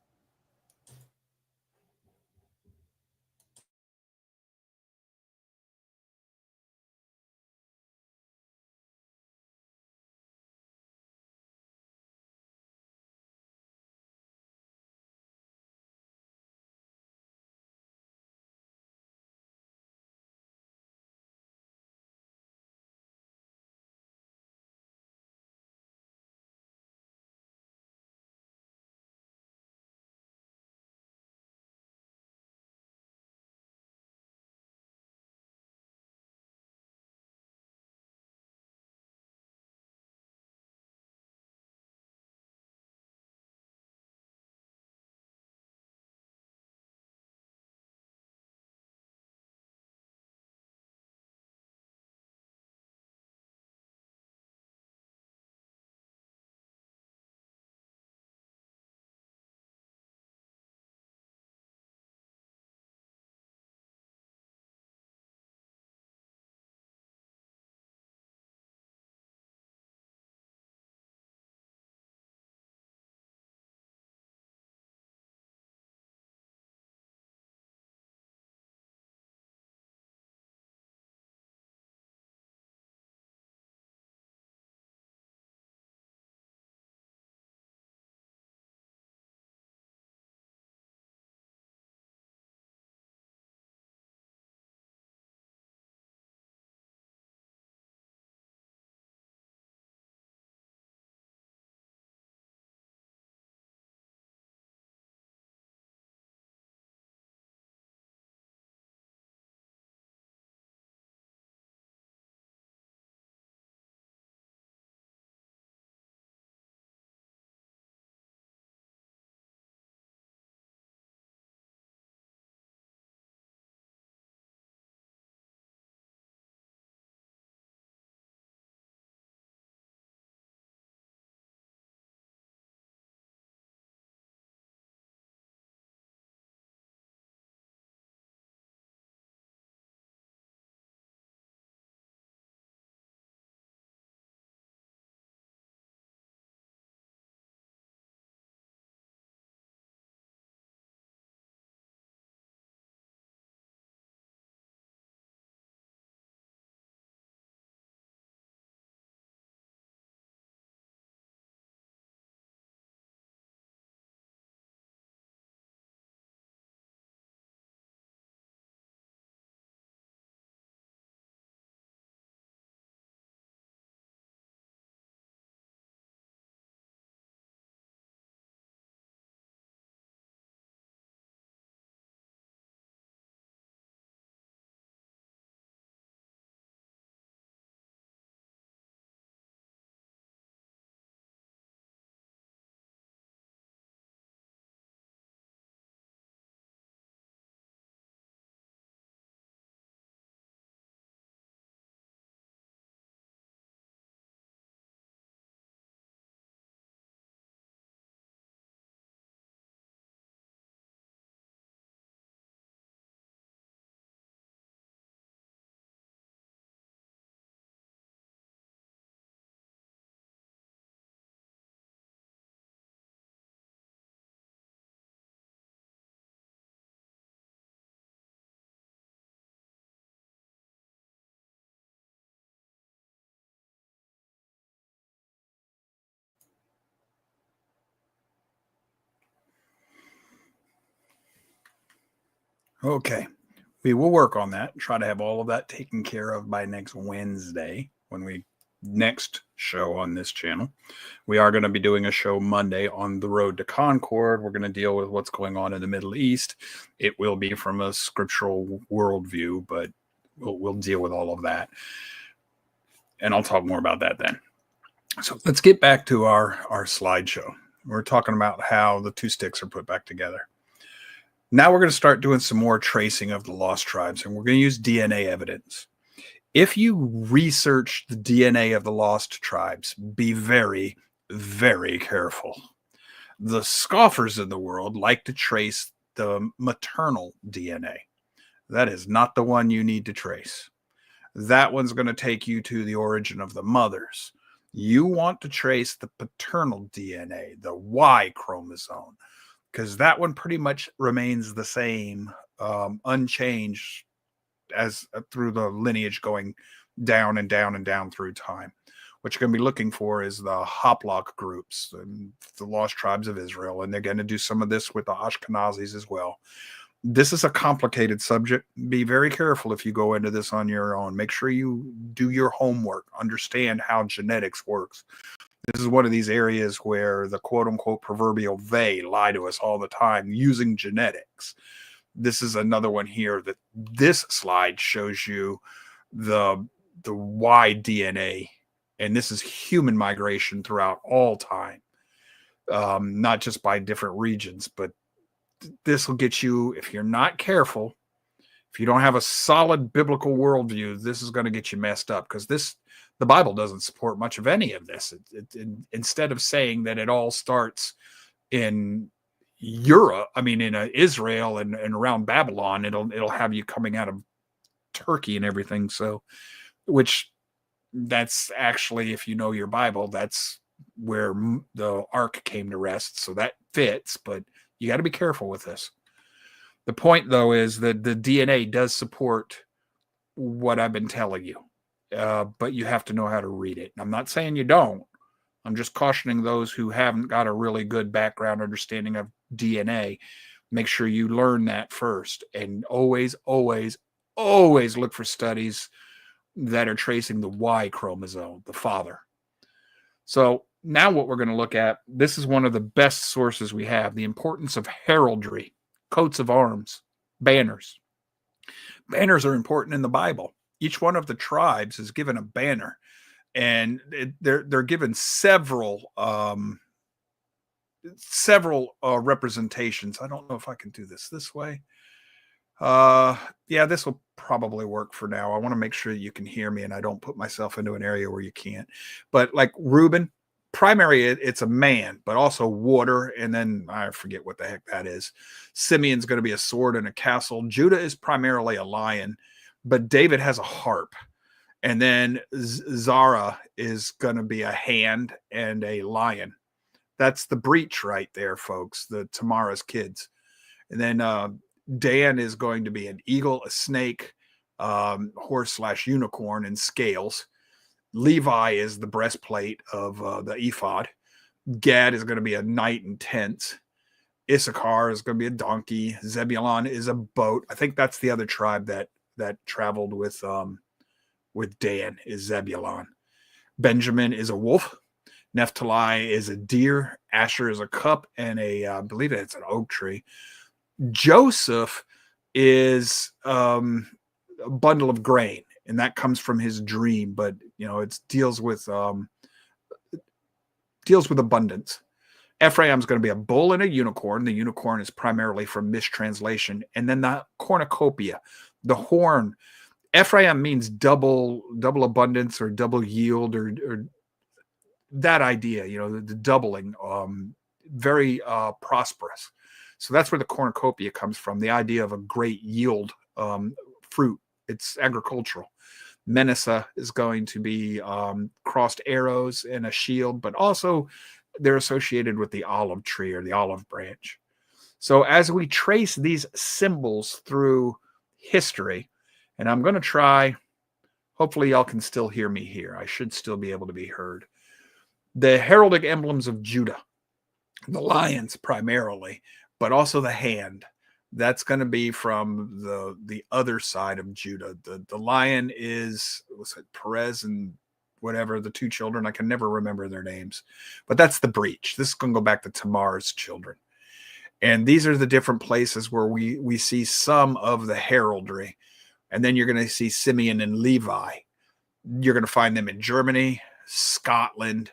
Okay. We will work on that. Try to have all of that taken care of by next Wednesday when we next show on this channel. We are going to be doing a show Monday on the road to Concord. We're going to deal with what's going on in the Middle East. It will be from a scriptural worldview, but we'll deal with all of that. And I'll talk more about that then. So let's get back to our slideshow. We're talking about how the two sticks are put back together. Now we're going to start doing some more tracing of the lost tribes, and we're going to use DNA evidence. If you research the DNA of the lost tribes, be very, very careful. The scoffers in the world like to trace the maternal DNA. That is not the one you need to trace. That one's going to take you to the origin of the mothers. You want to trace the paternal DNA, the Y chromosome, because that one pretty much remains the same, unchanged as through the lineage going down and down and down through time. What you're going to be looking for is the Hoplock groups and the lost tribes of Israel, and they're going to do some of this with the Ashkenazis as well. This is a complicated subject. Be very careful if you go into this on your own. Make sure you do your homework, understand how genetics works. This is one of these areas where the quote-unquote proverbial they lie to us all the time using genetics. This is another one here that this slide shows you the Y DNA, and this is human migration throughout all time, not just by different regions, but this will get you, if you're not careful, if you don't have a solid biblical worldview, this is going to get you messed up, because the Bible doesn't support much of any of this. Instead of saying that it all starts in Europe, in Israel and around Babylon, it'll have you coming out of Turkey and everything. So, which that's actually, if you know your Bible, that's where the ark came to rest. So that fits, but you got to be careful with this. The point, though, is that the DNA does support what I've been telling you, but you have to know how to read it. I'm not saying you don't. I'm just cautioning those who haven't got a really good background understanding of DNA. Make sure you learn that first, and always, always, always look for studies that are tracing the Y chromosome, the father. So now what we're going to look at, this is one of the best sources we have, the importance of heraldry, coats of arms, banners. Banners are important in the Bible. Each one of the tribes is given a banner, and they're given several representations. I don't know if I can do this way. Yeah, this will probably work for now. I want to make sure you can hear me and I don't put myself into an area where you can't. But like Reuben, primary, it's a man, but also water, and then I forget what the heck that is. Simeon's going to be a sword and a castle. Judah is primarily a lion, but David has a harp. And then Zara is going to be a hand and a lion. That's the breach right there, folks, the Tamara's kids. And then Dan is going to be an eagle, a snake, horse/unicorn, and scales. Levi is the breastplate of the ephod. Gad is going to be a knight in tents. Issachar is going to be a donkey. Zebulon is a boat. I think that's the other tribe that traveled with Dan, is Zebulon. Benjamin is a wolf. Naphtali is a deer. Asher is a cup and I believe it's an oak tree. Joseph is a bundle of grain, and that comes from his dream, but it deals with abundance. Ephraim's going to be a bull and a unicorn. The unicorn is primarily from mistranslation. And then the cornucopia, the horn. Ephraim means double abundance or double yield or that idea, the doubling, very prosperous. So that's where the cornucopia comes from, the idea of a great yield fruit. It's agricultural. Manasseh is going to be crossed arrows and a shield, but also they're associated with the olive tree or the olive branch. So as we trace these symbols through history, and I'm going to try, hopefully y'all can still hear me here. I should still be able to be heard. The heraldic emblems of Judah, the lions primarily, but also the hand. That's going to be from the other side of Judah. The lion is, was it Perez and whatever, the two children? I can never remember their names, but that's the breach. This is going to go back to Tamar's children. And these are the different places where we see some of the heraldry. And then you're going to see Simeon and Levi. You're going to find them in Germany, Scotland,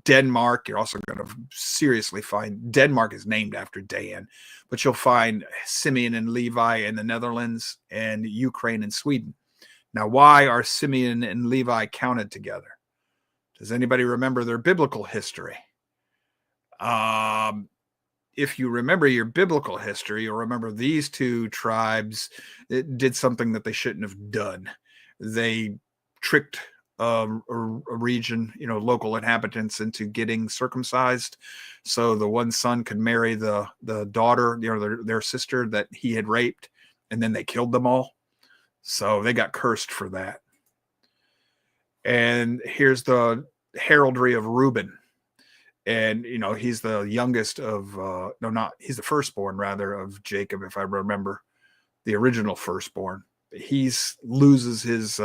Denmark. You're also going to seriously find, Denmark is named after Dan, but you'll find Simeon and Levi in the Netherlands and Ukraine and Sweden. Now, why are Simeon and Levi counted together? Does anybody remember their biblical history? If you remember your biblical history, you'll remember these two tribes did something that they shouldn't have done. They tricked a region, local inhabitants into getting circumcised, so the one son could marry the daughter, their sister that he had raped, and then they killed them all. So they got cursed for that. And here's the heraldry of Reuben. And, he's the youngest of, he's the firstborn rather of Jacob, if I remember, the original firstborn. He loses his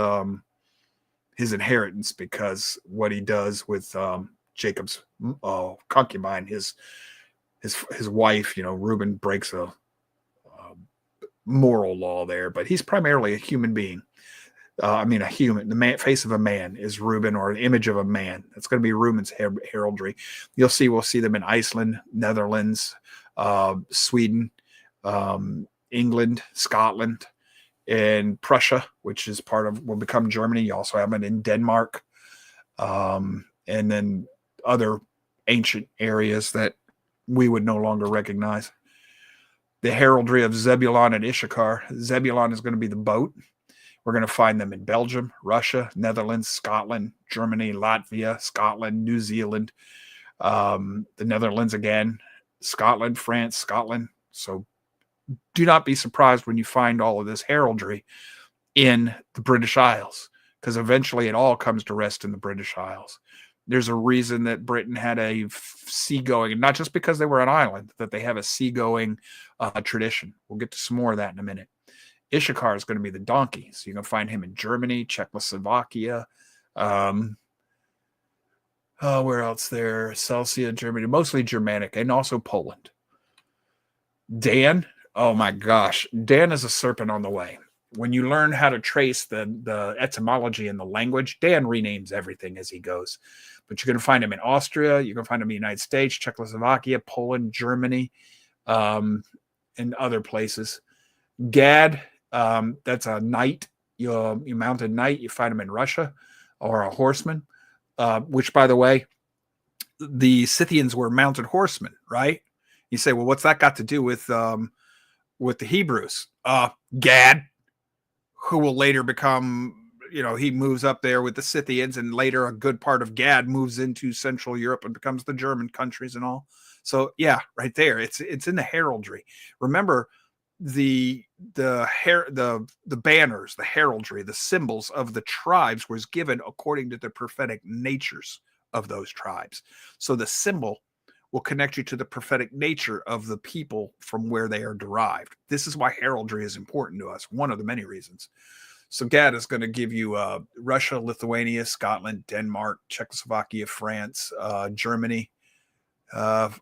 inheritance because what he does with Jacob's concubine, his wife. Reuben breaks a moral law there, but he's primarily a human being. A human. The face of a man is Reuben, or an image of a man. That's going to be Reuben's heraldry. We'll see them in Iceland, Netherlands, Sweden, England, Scotland, and Prussia, which is will become Germany. You also have it in Denmark, and then other ancient areas that we would no longer recognize. The heraldry of Zebulon and Issachar. Zebulon is going to be the boat. We're going to find them in Belgium, Russia, Netherlands, Scotland, Germany, Latvia, Scotland, New Zealand, the Netherlands again, Scotland, France, Scotland. So do not be surprised when you find all of this heraldry in the British Isles, because eventually it all comes to rest in the British Isles. There's a reason that Britain had a seagoing, and not just because they were an island, that they have a seagoing tradition. We'll get to some more of that in a minute. Issachar is going to be the donkey. So you can find him in Germany, Czechoslovakia. Where else there? Celsia, Germany, mostly Germanic, and also Poland. Dan, oh my gosh. Dan is a serpent on the way. When you learn how to trace the etymology in the language, Dan renames everything as he goes. But you're going to find him in Austria. You're going to find him in the United States, Czechoslovakia, Poland, Germany, and other places. Gad, that's a knight. You mounted knight. You find him in Russia, or a horseman. Which, by the way, the Scythians were mounted horsemen, right? You say, well, what's that got to do with the Hebrews? Gad, who will later become, he moves up there with the Scythians, and later a good part of Gad moves into Central Europe and becomes the German countries and all. So yeah, right there, it's in the heraldry. Remember, the banners, the heraldry, the symbols of the tribes was given according to the prophetic natures of those tribes. So the symbol will connect you to the prophetic nature of the people from where they are derived. This is why heraldry is important to us, one of the many reasons. So Gad is going to give you Russia, Lithuania, Scotland, Denmark, Czechoslovakia, France, Germany, and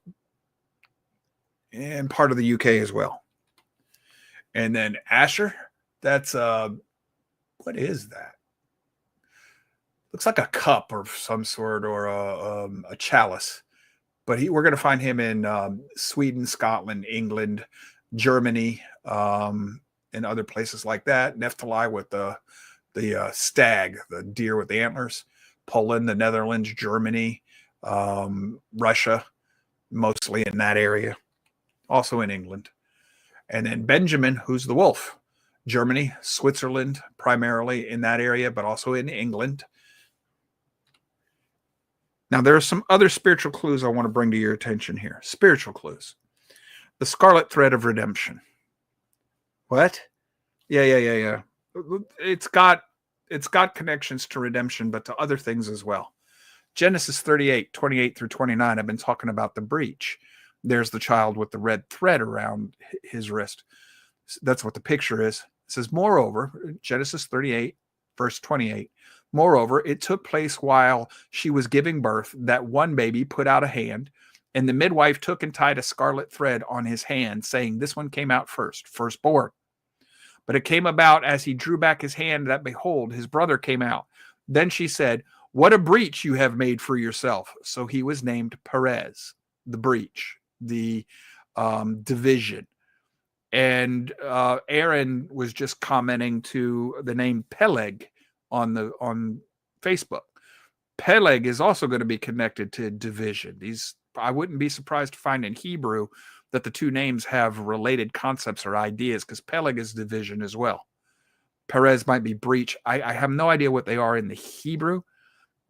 part of the UK as well. And then Asher, that's what is that? Looks like a cup of some sort, or a chalice. But we're going to find him in Sweden, Scotland, England, Germany, and other places like that. Naphtali with the stag, the deer with the antlers. Poland, the Netherlands, Germany, Russia, mostly in that area. Also in England. And then Benjamin, who's the wolf. Germany, Switzerland, primarily in that area, but also in England. Now, there are some other spiritual clues I want to bring to your attention here. Spiritual clues. The scarlet thread of redemption. What? Yeah. It's got connections to redemption, but to other things as well. Genesis 38, 28 through 29, I've been talking about the breach. there's the child with the red thread around his wrist. That's what the picture is. It says, moreover, Genesis 38, verse 28, moreover, it took place while she was giving birth that one baby put out a hand, and the midwife took and tied a scarlet thread on his hand, saying, this one came out first, firstborn. But it came about as he drew back his hand that, behold, his brother came out. Then she said, what a breach you have made for yourself. So he was named Perez, the breach, the division. And Aaron was just commenting to the name Peleg on Facebook. Peleg is also going to be connected to division. I wouldn't be surprised to find in Hebrew that the two names have related concepts or ideas, because Peleg is division as well. Perez might be breach. I have no idea what they are in the Hebrew,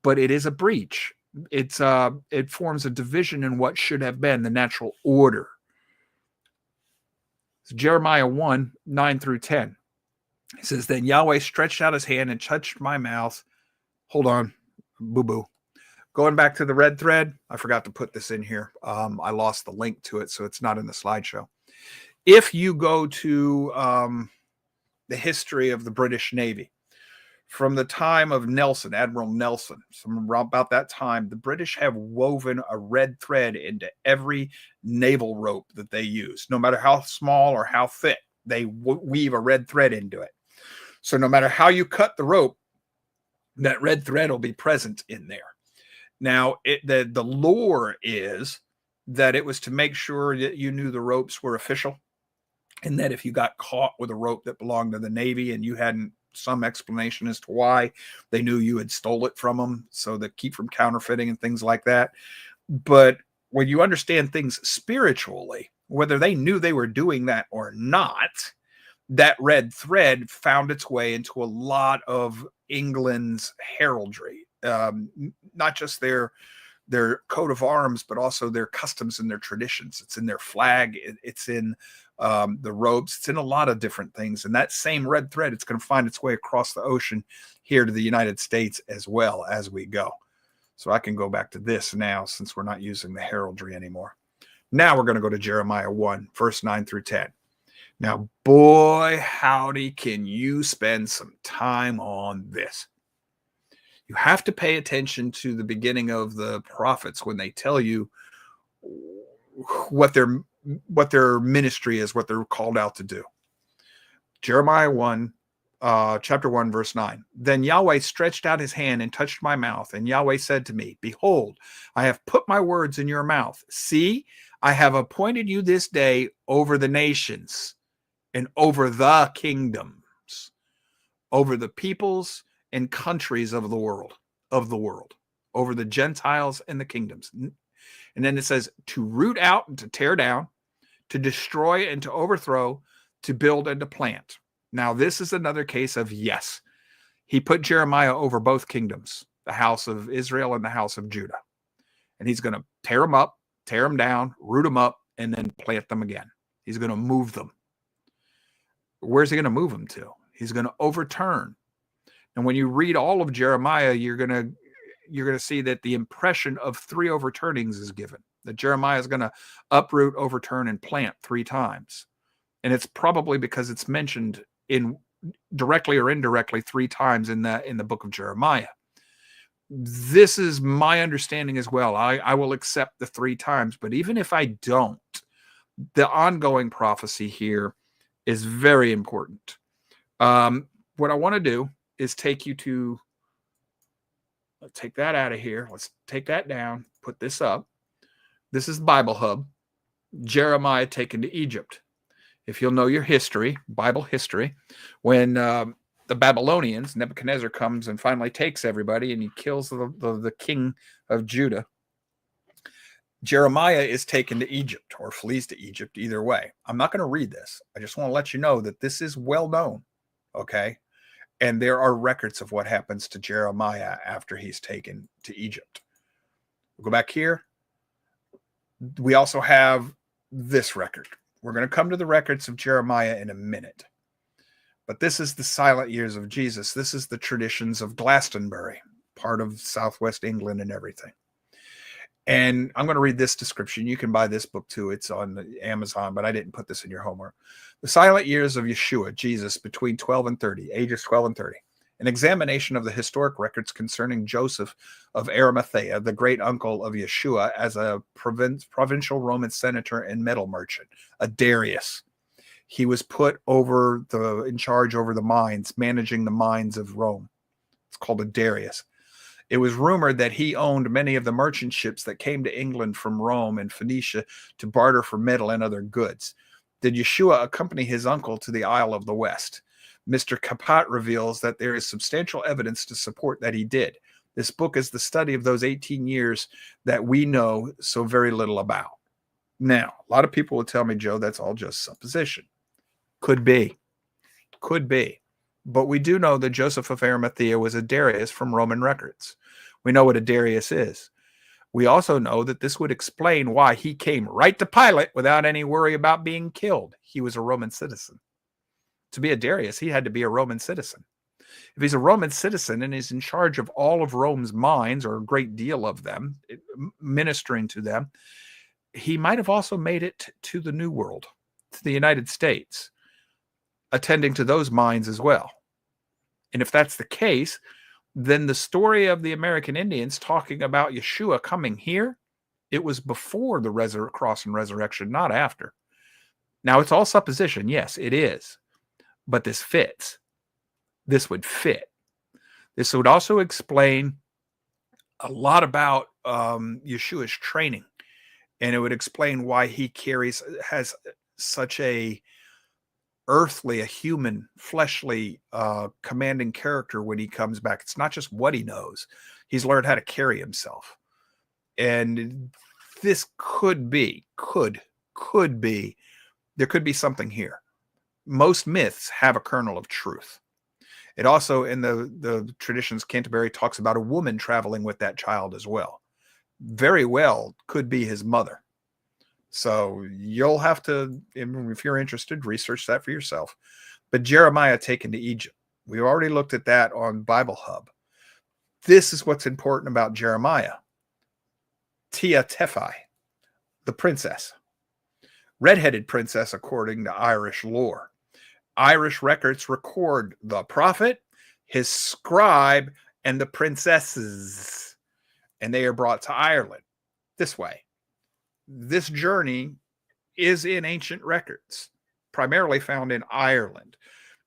but it is a breach. It forms a division in what should have been the natural order. So Jeremiah 1, 9 through 10. It says, then Yahweh stretched out his hand and touched my mouth. Hold on, boo-boo. Going back to the red thread, I forgot to put this in here. I lost the link to it, so it's not in the slideshow. If you go to the history of the British Navy, from the time of Nelson, Admiral Nelson, about that time, the British have woven a red thread into every naval rope that they use. No matter how small or how thick, they weave a red thread into it. So no matter how you cut the rope, that red thread will be present in there. Now, the lore is that it was to make sure that you knew the ropes were official, and that if you got caught with a rope that belonged to the Navy and you hadn't some explanation as to why, they knew you had stole it from them, so that keep from counterfeiting and things like that. But when you understand things spiritually, whether they knew they were doing that or not, that red thread found its way into a lot of England's heraldry, not just their coat of arms, but also their customs and their traditions. It's in their flag. It's in the robes. It's in a lot of different things. And that same red thread, it's going to find its way across the ocean here to the United States as well as we go. So I can go back to this now, since we're not using the heraldry anymore. Now we're going to go to Jeremiah 1, verse 9 through 10. Now, boy, howdy, can you spend some time on this. You have to pay attention to the beginning of the prophets when they tell you what their ministry is, what they're called out to do. Jeremiah 1, chapter 1, verse 9. Then Yahweh stretched out his hand and touched my mouth, and Yahweh said to me, behold, I have put my words in your mouth. See, I have appointed you this day over the nations and over the kingdoms, over the peoples and countries of the world, over the Gentiles and the kingdoms. And then it says to root out and to tear down, to destroy and to overthrow, to build and to plant. Now, this is another case of yes. He put Jeremiah over both kingdoms, the house of Israel and the house of Judah. And he's going to tear them up, tear them down, root them up, and then plant them again. He's going to move them. Where's he going to move them to? He's going to overturn. And when you read all of Jeremiah, you're going to see that the impression of 3 overturnings is given. That Jeremiah is going to uproot, overturn, and plant 3 times. And it's probably because it's mentioned in directly or indirectly 3 times in the book of Jeremiah. This is my understanding as well. I will accept the 3 times, but even if I don't, the ongoing prophecy here is very important. What I want to do is take you to, let's take that out of here. Let's take that down, put this up. This is Bible Hub, Jeremiah taken to Egypt. If you'll know your history, Bible history, when the Babylonians, Nebuchadnezzar comes and finally takes everybody and he kills the king of Judah, Jeremiah is taken to Egypt or flees to Egypt, either way. I'm not going to read this. I just want to let you know that this is well known, okay? And there are records of what happens to Jeremiah after he's taken to Egypt. We'll go back here. We also have this record. We're going to come to the records of Jeremiah in a minute. But this is the silent years of Jesus. This is the traditions of Glastonbury, part of southwest England and everything. And I'm going to read this description. You can buy this book too. It's on Amazon, but I didn't put this in your homework. The silent years of Yeshua, Jesus, between 12 and 30, ages 12 and 30. An examination of the historic records concerning Joseph of Arimathea, the great uncle of Yeshua, as a provincial Roman senator and metal merchant, a Darius. He was put in charge over the mines, managing the mines of Rome. It's called a Darius. It was rumored that he owned many of the merchant ships that came to England from Rome and Phoenicia to barter for metal and other goods. Did Yeshua accompany his uncle to the Isle of the West? Mr. Kapat reveals that there is substantial evidence to support that he did. This book is the study of those 18 years that we know so very little about. Now, a lot of people will tell me, Joe, that's all just supposition. Could be. Could be. But we do know that Joseph of Arimathea was a Darius from Roman records. We know what a Darius is. We also know that this would explain why he came right to Pilate without any worry about being killed. He was a Roman citizen. To be a Darius, he had to be a Roman citizen. If he's a Roman citizen and is in charge of all of Rome's mines, or a great deal of them, ministering to them, he might have also made it to the New World, to the United States, attending to those mines as well. And if that's the case, then the story of the American Indians talking about Yeshua coming here, it was before the cross and resurrection, not after. Now, it's all supposition. Yes, it is. But this fits. This would fit. This would also explain a lot about Yeshua's training. And it would explain why he has such a human, fleshly, commanding character when he comes back. It's not just what he knows. He's learned how to carry himself. And this could be, there could be something here. Most myths have a kernel of truth. It also, in the traditions, Canterbury talks about a woman traveling with that child as well. Very well could be his mother. So you'll have to, if you're interested, research that for yourself. But Jeremiah taken to Egypt. We already looked at that on Bible Hub. This is what's important about Jeremiah. Tia Tephi, the princess. Redheaded princess according to Irish lore. Irish records record the prophet, his scribe, and the princesses. And they are brought to Ireland this way. This journey is in ancient records, primarily found in Ireland.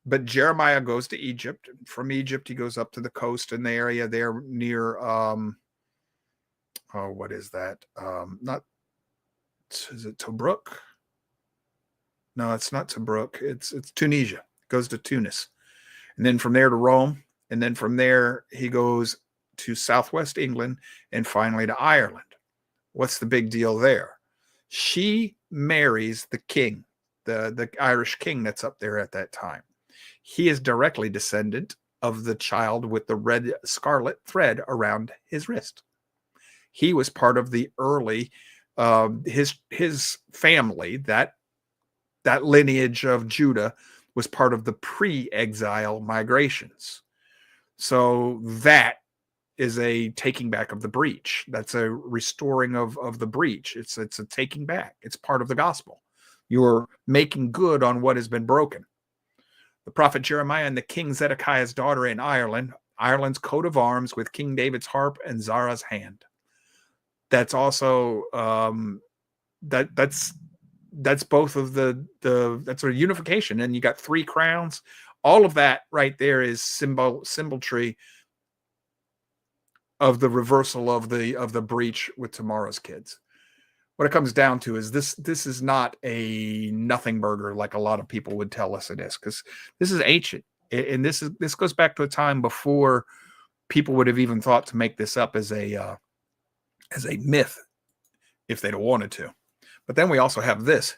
But Jeremiah goes to Egypt. From Egypt, he goes up to the coast in the area there near, what is that? Is it Tobruk? No, it's not Tobruk. It's Tunisia. Goes to Tunis. And then from there to Rome. And then from there, he goes to southwest England and finally to Ireland. What's the big deal there? She marries the king, the Irish king that's up there at that time. He is directly descendant of the child with the red scarlet thread around his wrist. He was part of the early, his family, that lineage of Judah was part of the pre-exile migrations. So that is a taking back of the breach. That's a restoring of the breach. It's a taking back. It's part of the gospel. You're making good on what has been broken. The prophet Jeremiah and the king Zedekiah's daughter in Ireland, Ireland's coat of arms with King David's harp and Zara's hand. That's also that's both of that's a unification. And you got 3 crowns. All of that right there is symmetry of the reversal of the breach with tomorrow's kids. What it comes down to is this is not a nothing burger like a lot of people would tell us it is, because this is ancient. And this goes back to a time before people would have even thought to make this up as a myth if they'd have wanted to. But then we also have this.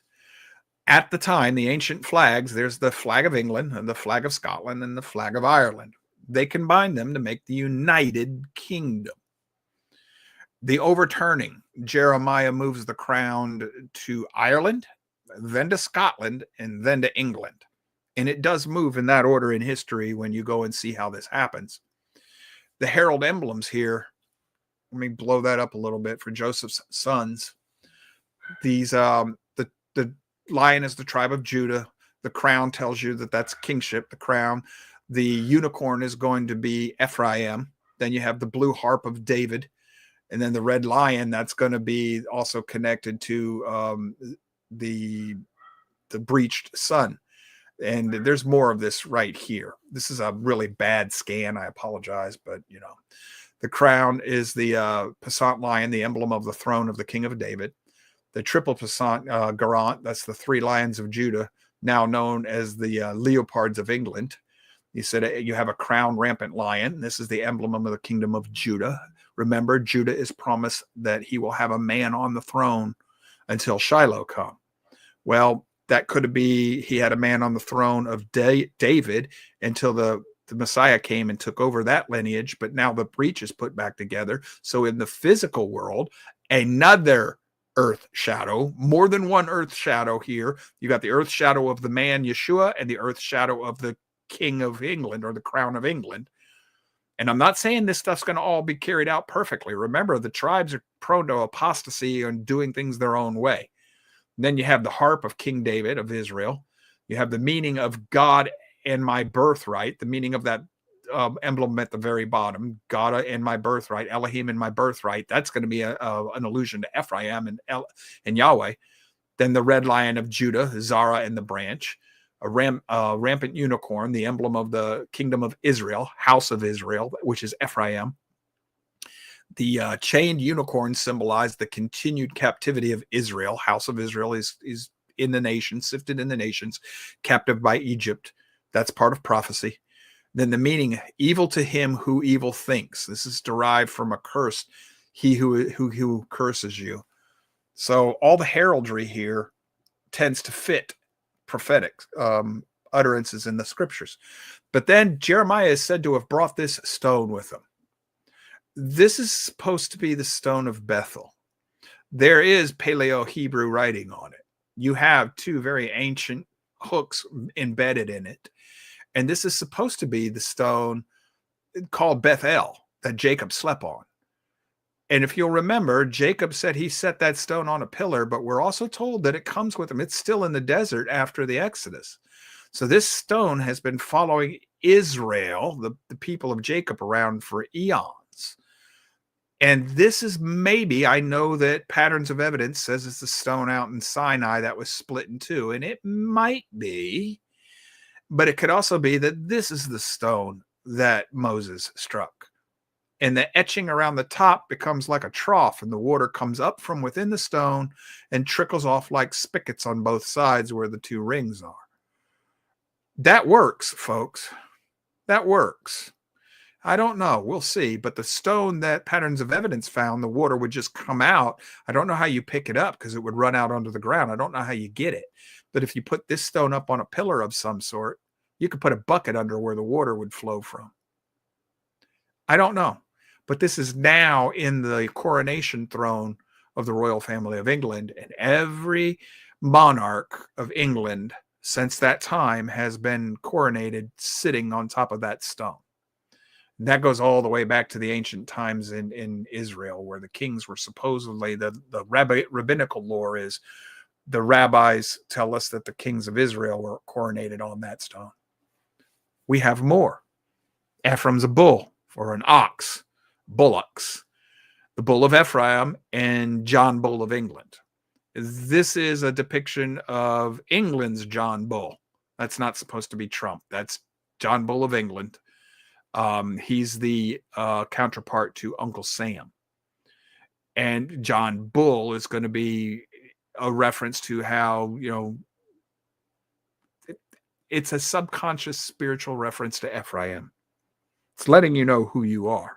At the time, the ancient flags, there's the flag of England and the flag of Scotland and the flag of Ireland. They combine them to make the United Kingdom. The overturning, Jeremiah moves the crown to Ireland, then to Scotland, and then to England. And it does move in that order in history when you go and see how this happens. The herald emblems here let me blow that up a little bit for Joseph's sons. These the lion is the tribe of Judah. The crown tells you that that's kingship, the crown. The unicorn is going to be Ephraim. Then you have the blue harp of David. And then the red lion, that's going to be also connected to the breached sun. And there's more of this right here. This is a really bad scan. I apologize, but you know, the crown is the passant lion, the emblem of the throne of the king of David. The triple passant garant, that's the three lions of Judah, now known as the leopards of England. He said you have a crowned rampant lion. This is the emblem of the kingdom of Judah. Remember, Judah is promised that he will have a man on the throne until Shiloh come. Well, that could be he had a man on the throne of David until the Messiah came and took over that lineage, but now the breach is put back together. So in the physical world, another earth shadow, more than one earth shadow here. You got the earth shadow of the man Yeshua and the earth shadow of the king of England or the crown of England. And I'm not saying this stuff's going to all be carried out perfectly. Remember, the tribes are prone to apostasy and doing things their own way. And then you have the harp of King David of Israel. You have the meaning of God and my birthright, the meaning of that emblem at the very bottom, God and my birthright, Elohim and my birthright. That's going to be an allusion to Ephraim and Yahweh. Then the red lion of Judah, Zara and the branch. A rampant unicorn, the emblem of the kingdom of Israel, house of Israel, which is Ephraim. The chained unicorn symbolized the continued captivity of Israel. House of Israel is in the nations, sifted in the nations, captive by Egypt. That's part of prophecy. Then the meaning, evil to him who evil thinks. This is derived from a curse, he who curses you. So all the heraldry here tends to fit prophetic utterances in the scriptures. But then Jeremiah is said to have brought this stone with him. This is supposed to be the stone of Bethel. There is Paleo-Hebrew writing on it. You have two very ancient hooks embedded in it. And this is supposed to be the stone called Bethel that Jacob slept on. And if you'll remember, Jacob said he set that stone on a pillar, but we're also told that it comes with him. It's still in the desert after the Exodus. So this stone has been following Israel, the people of Jacob, around for eons. And this is maybe, I know that Patterns of Evidence says it's the stone out in Sinai that was split in two, and it might be, but it could also be that this is the stone that Moses struck. And the etching around the top becomes like a trough, and the water comes up from within the stone and trickles off like spigots on both sides where the two rings are. That works, folks. That works. I don't know. We'll see. But the stone that Patterns of Evidence found, the water would just come out. I don't know how you pick it up because it would run out onto the ground. I don't know how you get it. But if you put this stone up on a pillar of some sort, you could put a bucket under where the water would flow from. I don't know. But this is now in the coronation throne of the royal family of England. And every monarch of England since that time has been coronated sitting on top of that stone. And that goes all the way back to the ancient times in Israel, where the kings were supposedly, the rabbinical lore is, the rabbis tell us that the kings of Israel were coronated on that stone. We have more. Ephraim's a bull or an ox. Bullocks, the bull of Ephraim and John Bull of England. This is a depiction of England's John Bull. That's not supposed to be Trump. That's John Bull of England. He's the counterpart to Uncle Sam. And John Bull is going to be a reference to how, you know, it's a subconscious spiritual reference to Ephraim. It's letting you know who you are.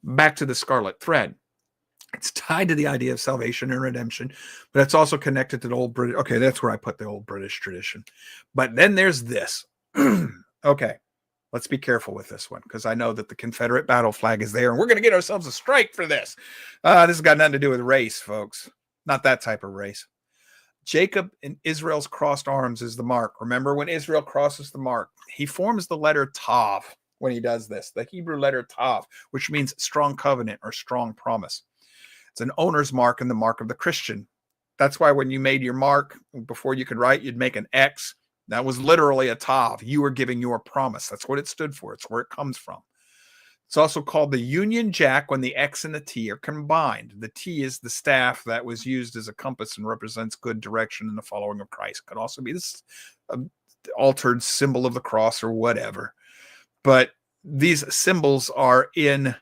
Back to the scarlet thread. It's tied to the idea of salvation and redemption, but it's also connected to the old British. Okay, that's where I put the old British tradition. But then there's this. Okay, let's be careful with this one because I know that the Confederate battle flag is there and we're going to get ourselves a strike for this. This has got nothing to do with race, folks. Not that type of race. Jacob and Israel's crossed arms is the mark. Remember when Israel crosses the mark, he forms the letter Tav. when he does this. The Hebrew letter Tav, which means strong covenant or strong promise. It's an owner's mark and the mark of the Christian. That's why when you made your mark, before you could write, you'd make an X. That was literally a Tav. You were giving your promise. That's what it stood for. It's where it comes from. It's also called the Union Jack when the X and the T are combined. The T is the staff that was used as a compass and represents good direction in the following of Christ. It could also be this altered symbol of the cross or whatever. But these symbols are in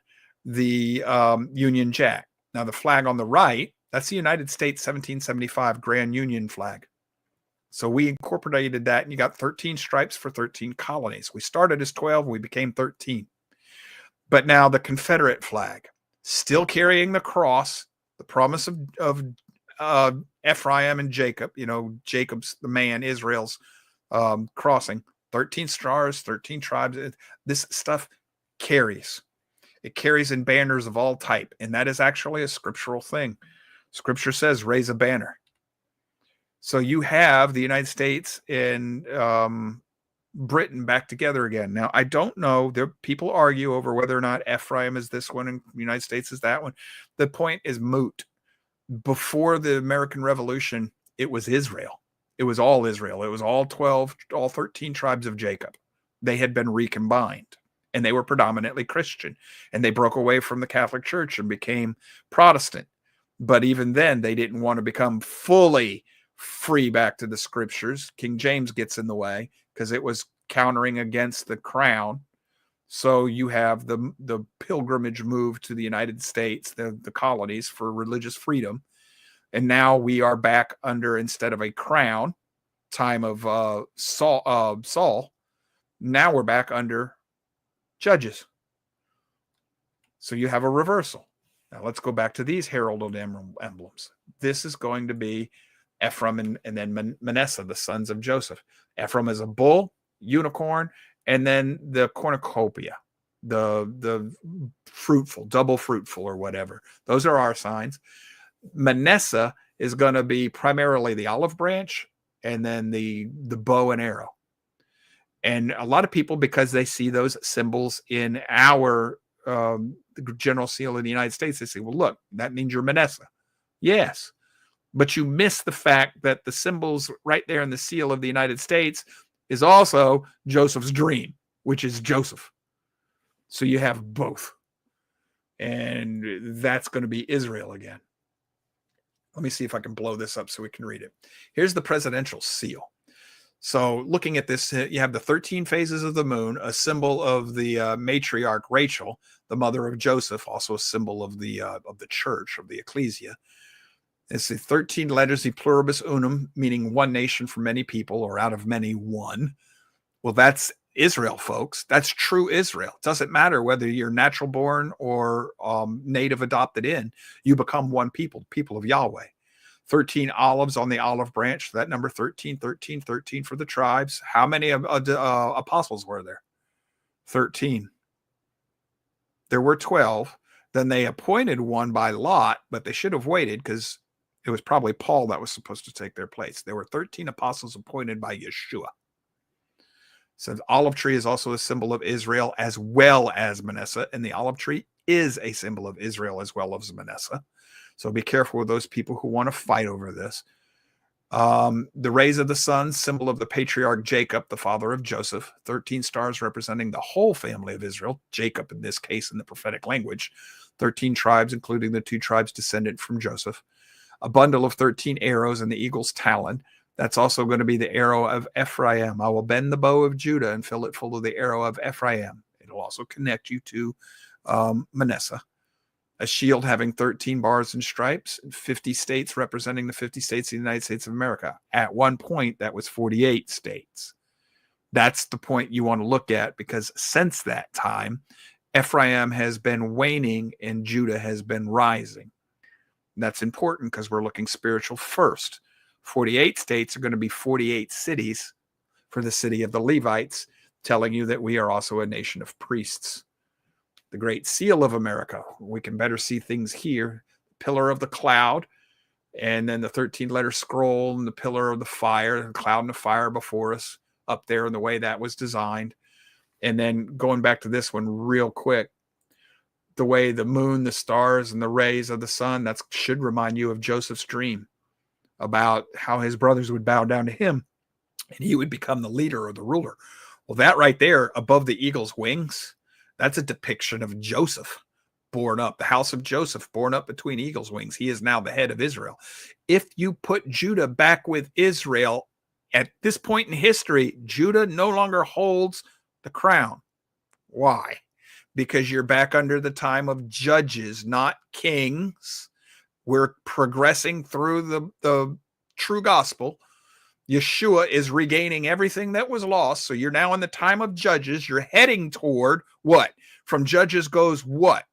the Union Jack. Now, the flag on the right, that's the United States 1775 Grand Union flag. So we incorporated that, and you got 13 stripes for 13 colonies. We started as 12, we became 13. But now the Confederate flag, still carrying the cross, the promise of Ephraim and Jacob, Jacob's the man, Israel's crossing, 13 stars, 13 tribes. This stuff carries. It carries in banners of all type, and that is actually a scriptural thing. Scripture says, raise a banner. So you have the United States and Britain back together again. Now, I don't know. People argue over whether or not Ephraim is this one and the United States is that one. The point is moot. Before the American Revolution, it was Israel. It was all Israel. It was all 13 tribes of Jacob. They had been recombined, and they were predominantly Christian, and they broke away from the Catholic Church and became Protestant. But even then, they didn't want to become fully free back to the scriptures. King James gets in the way because it was countering against the crown. So you have the pilgrimage move to the United States, the colonies for religious freedom. And now we are back under, instead of a crown, time of Saul, now we're back under judges. So you have a reversal. Now let's go back to these heralded emblems. This is going to be Ephraim and then Manasseh, the sons of Joseph. Ephraim is a bull, unicorn, and then the cornucopia, the fruitful, double fruitful or whatever. Those are our signs. Manasseh is going to be primarily the olive branch and then the bow and arrow. And a lot of people, because they see those symbols in our the general seal of the United States, they say, well, look, that means you're Manasseh. Yes. But you miss the fact that the symbols right there in the seal of the United States is also Joseph's dream, which is Joseph. So you have both. And that's going to be Israel again. Let me see if I can blow this up so we can read it. Here's the presidential seal. So looking at this, you have the 13 phases of the moon, a symbol of the matriarch Rachel, the mother of Joseph, also a symbol of the church, of the ecclesia. It's the 13 letters, the pluribus unum, meaning one nation for many people, or out of many, one. Well, that's Israel, folks. That's true Israel. It doesn't matter whether you're natural born or native adopted in. You become one people, people of Yahweh. 13 olives on the olive branch. That number 13, 13, 13 for the tribes. How many apostles were there? 13. There were 12. Then they appointed one by lot, but they should have waited because it was probably Paul that was supposed to take their place. There were 13 apostles appointed by Yeshua. So the olive tree is also a symbol of Israel as well as Manasseh, and the olive tree is a symbol of Israel as well as Manasseh. So be careful with those people who want to fight over this. The rays of the sun, symbol of the patriarch Jacob, the father of Joseph. 13 stars representing the whole family of Israel. Jacob, in this case, in the prophetic language. 13 tribes, including the 2 tribes descended from Joseph. A bundle of 13 arrows in the eagle's talon. That's also going to be the arrow of Ephraim. I will bend the bow of Judah and fill it full of the arrow of Ephraim. It'll also connect you to Manasseh. A shield having 13 bars and stripes, 50 states representing the 50 states of the United States of America. At one point, that was 48 states. That's the point you want to look at, because since that time, Ephraim has been waning and Judah has been rising. That's important because we're looking spiritual first. 48 states are going to be 48 cities for the city of the Levites, telling you that we are also a nation of priests. The great seal of America, we can better see things here. Pillar of the cloud, and then the 13-letter scroll and the pillar of the fire, the cloud and the fire before us up there in the way that was designed. And then going back to this one real quick, the way the moon, the stars, and the rays of the sun, that should remind you of Joseph's dream about how his brothers would bow down to him and he would become the leader or the ruler. Well, that right there above the eagle's wings, that's a depiction of Joseph born up, the house of Joseph born up between eagle's wings. He is now the head of Israel. If you put Judah back with Israel at this point in history, Judah no longer holds the crown. Why? Because you're back under the time of judges, not kings. We're progressing through the true gospel. Yeshua is regaining everything that was lost. So you're now in the time of judges. You're heading toward what? From judges goes what?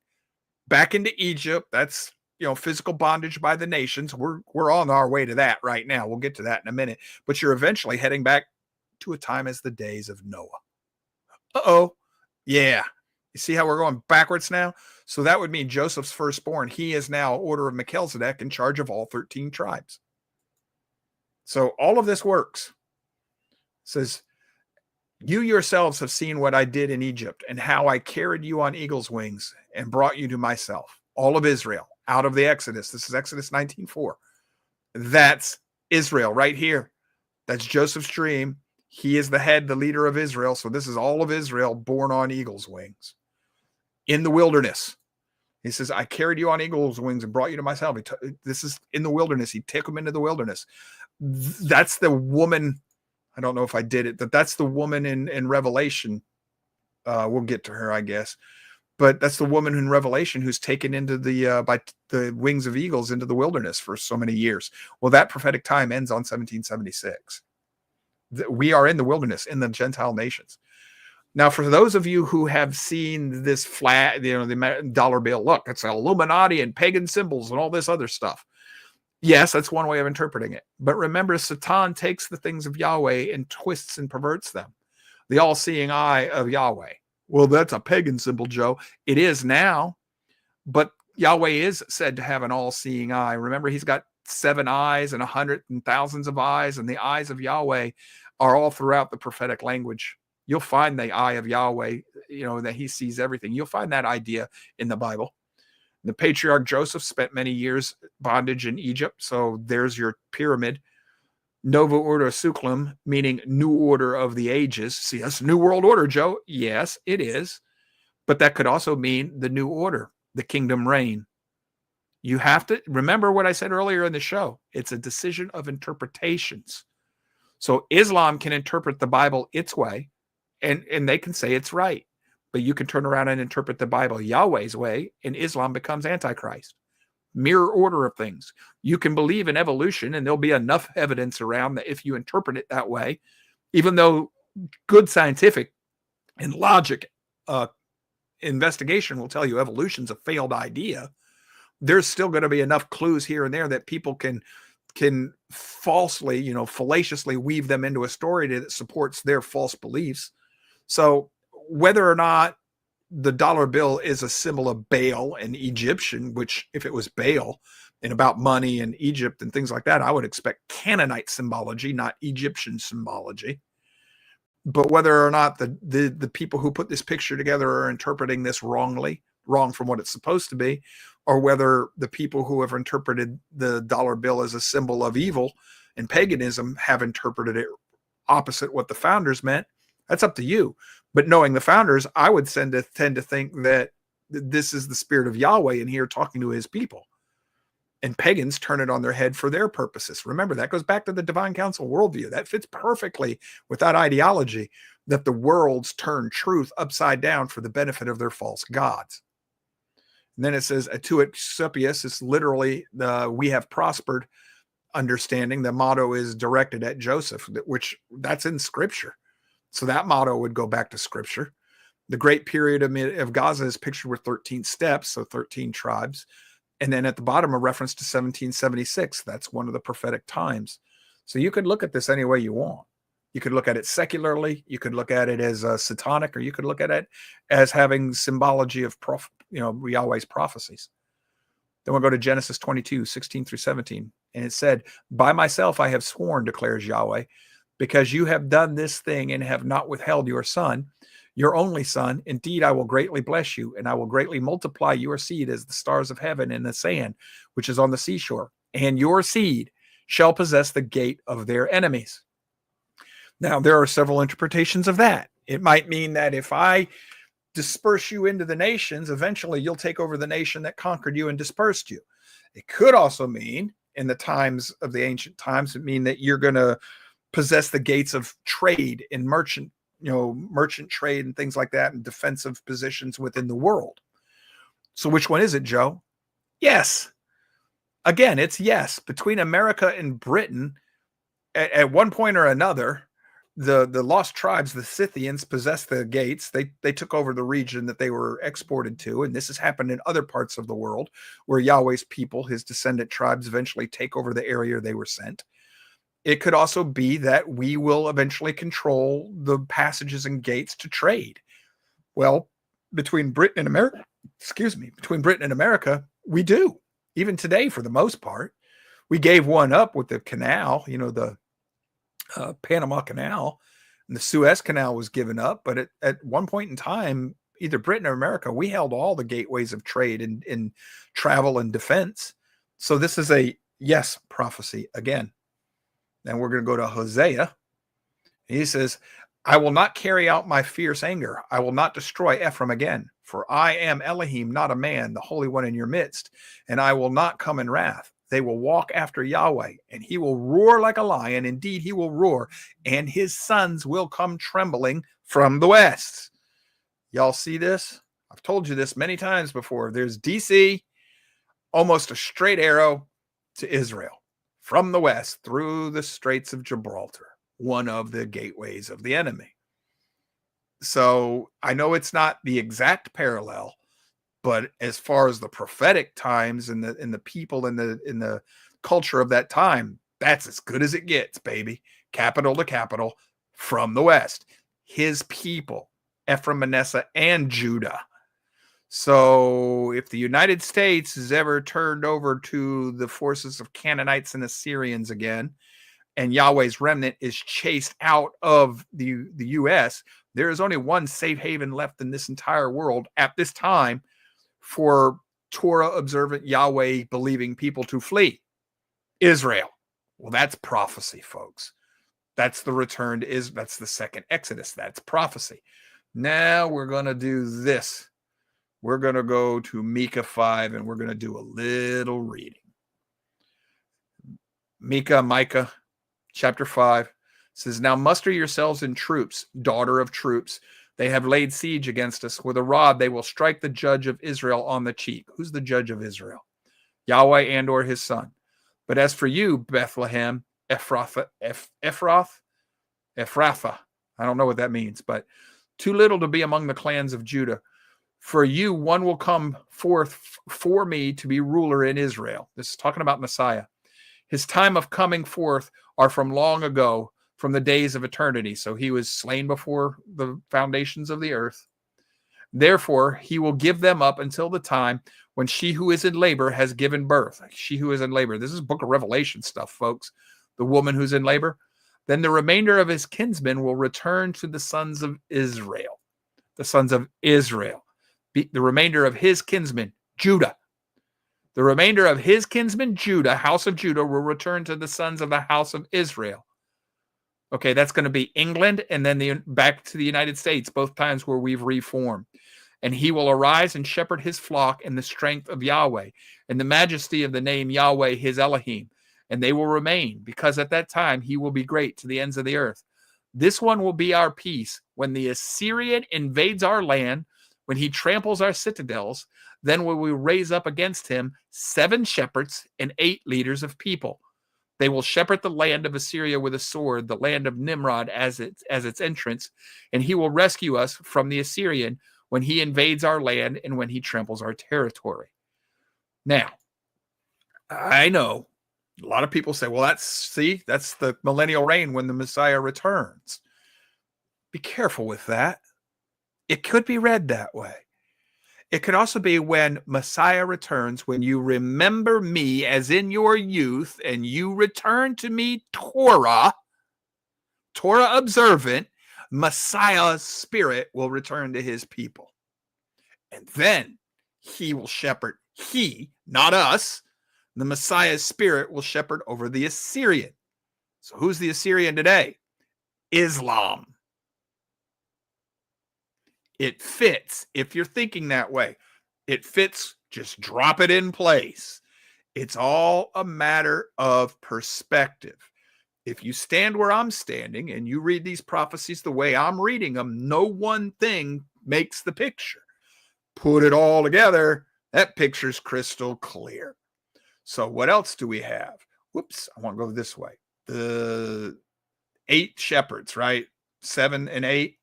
Back into Egypt. That's, physical bondage by the nations. We're on our way to that right now. We'll get to that in a minute. But you're eventually heading back to a time as the days of Noah. Uh-oh. Yeah. You see how we're going backwards now? So that would mean Joseph's firstborn. He is now order of Melchizedek in charge of all 13 tribes. So all of this works. It says, you yourselves have seen what I did in Egypt and how I carried you on eagle's wings and brought you to myself, all of Israel, out of the Exodus. This is Exodus 19:4. That's Israel right here. That's Joseph's dream. He is the head, the leader of Israel. So this is all of Israel born on eagle's wings. In the wilderness. He says, I carried you on eagle's wings and brought you to myself. This is in the wilderness. He took him into the wilderness. That's the woman. I don't know if I did it, but that's the woman in Revelation. We'll get to her, I guess. But that's the woman in Revelation who's taken into by the wings of eagles into the wilderness for so many years. Well, that prophetic time ends on 1776. We are in the wilderness in the Gentile nations. Now, for those of you who have seen this flag, the dollar bill, look, it's Illuminati and pagan symbols and all this other stuff. Yes, that's one way of interpreting it. But remember, Satan takes the things of Yahweh and twists and perverts them. The all-seeing eye of Yahweh. Well, that's a pagan symbol, Joe. It is now, but Yahweh is said to have an all-seeing eye. Remember, he's got 7 eyes and 100 and thousands of eyes, and the eyes of Yahweh are all throughout the prophetic language. You'll find the eye of Yahweh, that he sees everything. You'll find that idea in the Bible. The patriarch Joseph spent many years bondage in Egypt. So there's your pyramid. Nova Order Suclum, meaning new order of the ages. See, that's new world order, Joe. Yes, it is. But that could also mean the new order, the kingdom reign. You have to remember what I said earlier in the show. It's a decision of interpretations. So Islam can interpret the Bible its way. And they can say it's right, but you can turn around and interpret the Bible Yahweh's way, and Islam becomes Antichrist. Mirror order of things. You can believe in evolution, and there'll be enough evidence around that if you interpret it that way, even though good scientific and logic investigation will tell you evolution's a failed idea, there's still going to be enough clues here and there that people can falsely, fallaciously weave them into a story that supports their false beliefs. So whether or not the dollar bill is a symbol of Baal and Egyptian, which if it was Baal and about money and Egypt and things like that, I would expect Canaanite symbology, not Egyptian symbology. But whether or not the people who put this picture together are interpreting this wrong from what it's supposed to be, or whether the people who have interpreted the dollar bill as a symbol of evil and paganism have interpreted it opposite what the founders meant, that's up to you. But knowing the founders, I would tend to think that this is the spirit of Yahweh in here talking to his people. And pagans turn it on their head for their purposes. Remember, that goes back to the divine council worldview. That fits perfectly with that ideology that the worlds turn truth upside down for the benefit of their false gods. And then it says, to Eusebius, it's literally the we have prospered understanding. The motto is directed at Joseph, which that's in scripture. So that motto would go back to scripture. The great period of Gaza is pictured with 13 steps, so 13 tribes. And then at the bottom, a reference to 1776. That's one of the prophetic times. So you could look at this any way you want. You could look at it secularly. You could look at it as satanic, or you could look at it as having symbology of Yahweh's prophecies. Then we'll go to Genesis 22, 16 through 17. And it said, by myself I have sworn, declares Yahweh, because you have done this thing and have not withheld your son. your only son. Indeed, I will greatly bless you, and I will greatly multiply your seed as the stars of heaven and the sand, which is on the seashore. And your seed shall possess the gate of their enemies. Now, there are several interpretations of that. It might mean that if I disperse you into the nations, eventually you'll take over the nation that conquered you and dispersed you. It could also mean, in the times of the ancient times, it mean that you're going to possess the gates of trade and merchant trade and things like that, and defensive positions within the world. So which one is it, Joe? Yes. Again, it's yes. Between America and Britain, at one point or another, the lost tribes, the Scythians, possessed the gates. They took over the region that they were exported to, and this has happened in other parts of the world where Yahweh's people, his descendant tribes, eventually take over the area they were sent. It could also be that we will eventually control the passages and gates to trade. Well, between Britain and America, we do. Even today, for the most part. We gave one up with the canal, the Panama Canal, and the Suez Canal was given up. But at one point in time, either Britain or America, we held all the gateways of trade in travel and defense. So this is a yes prophecy again. Then we're going to go to Hosea. He says, I will not carry out my fierce anger. I will not destroy Ephraim again. For I am Elohim, not a man, the Holy One in your midst. And I will not come in wrath. They will walk after Yahweh, and he will roar like a lion. Indeed, he will roar, and his sons will come trembling from the west. Y'all see this? I've told you this many times before. There's DC, almost a straight arrow to Israel from the west through the Straits of Gibraltar, one of the gateways of the enemy. So I know it's not the exact parallel, but as far as the prophetic times and the people in the culture of that time, that's as good as it gets, baby. Capital to capital from the west. His people, Ephraim, Manasseh, and Judah. So if the United States is ever turned over to the forces of Canaanites and Assyrians again, and Yahweh's remnant is chased out of the U.S., there is only one safe haven left in this entire world at this time for Torah-observant, Yahweh-believing people to flee. Israel. Well, that's prophecy, folks. That's the return to Israel. That's the second Exodus. That's prophecy. Now we're going to do this. We're going to go to Micah 5, and we're going to do a little reading. Micah, chapter 5, says, Now muster yourselves in troops, daughter of troops. They have laid siege against us. With a rod they will strike the judge of Israel on the cheek. Who's the judge of Israel? Yahweh and or his son. But as for you, Bethlehem, Ephrathah, I don't know what that means, but too little to be among the clans of Judah. For you, one will come forth for me to be ruler in Israel. This is talking about Messiah. His time of coming forth are from long ago, from the days of eternity. So he was slain before the foundations of the earth. Therefore, he will give them up until the time when she who is in labor has given birth. She who is in labor. This is Book of Revelation stuff, folks. The woman who's in labor. Then the remainder of his kinsmen will return to the sons of Israel. The sons of Israel. The remainder of his kinsmen, Judah. The remainder of his kinsmen, Judah, house of Judah, will return to the sons of the house of Israel. Okay, that's going to be England and then back to the United States, both times where we've reformed. And he will arise and shepherd his flock in the strength of Yahweh, in the majesty of the name Yahweh, his Elohim. And they will remain, because at that time he will be great to the ends of the earth. This one will be our peace. When the Assyrian invades our land, when he tramples our citadels, then will we raise up against him 7 shepherds and 8 leaders of people. They will shepherd the land of Assyria with a sword, the land of Nimrod as its entrance, and he will rescue us from the Assyrian when he invades our land and when he tramples our territory. Now, I know a lot of people say, well, that's the millennial reign when the Messiah returns. Be careful with that. It could be read that way. It could also be when Messiah returns, when you remember me as in your youth, and you return to me Torah observant, Messiah's spirit will return to his people. And then he will shepherd. He, not us, the Messiah's spirit will shepherd over the Assyrian. So who's the Assyrian today? Islam. It fits. If you're thinking that way, it fits. Just drop it in place. It's all a matter of perspective. If you stand where I'm standing and you read these prophecies the way I'm reading them, no one thing makes the picture. Put it all together, that picture's crystal clear. So what else do we have? Whoops, I want to go this way. The 8 shepherds, right? 7 and 8.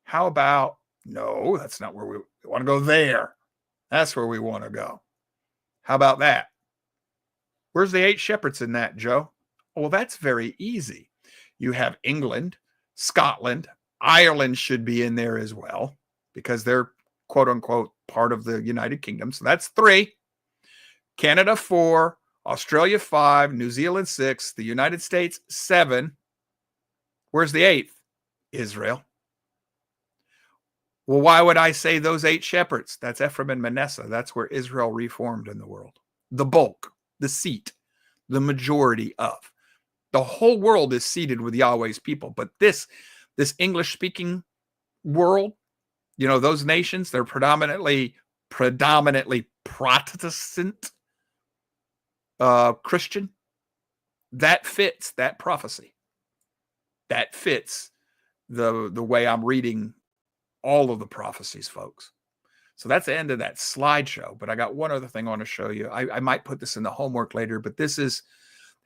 How about, no, that's not where we want to go there. That's where we want to go. How about that? Where's the 8 shepherds in that, Joe? Well, that's very easy. You have England, Scotland, Ireland should be in there as well because they're quote unquote part of the United Kingdom. So that's 3. Canada 4, Australia 5, New Zealand 6, the United States 7. Where's the 8th? Israel. Well, why would I say those 8 shepherds? That's Ephraim and Manasseh. That's where Israel reformed in the world. The bulk, the seat, the majority of. The whole world is seated with Yahweh's people. But this English-speaking world, you know, those nations, they're predominantly Protestant Christian. That fits that prophecy. That fits the way I'm reading all of the prophecies, folks. So that's the end of that slideshow. But I got one other thing I want to show you. I might put this in the homework later, but this is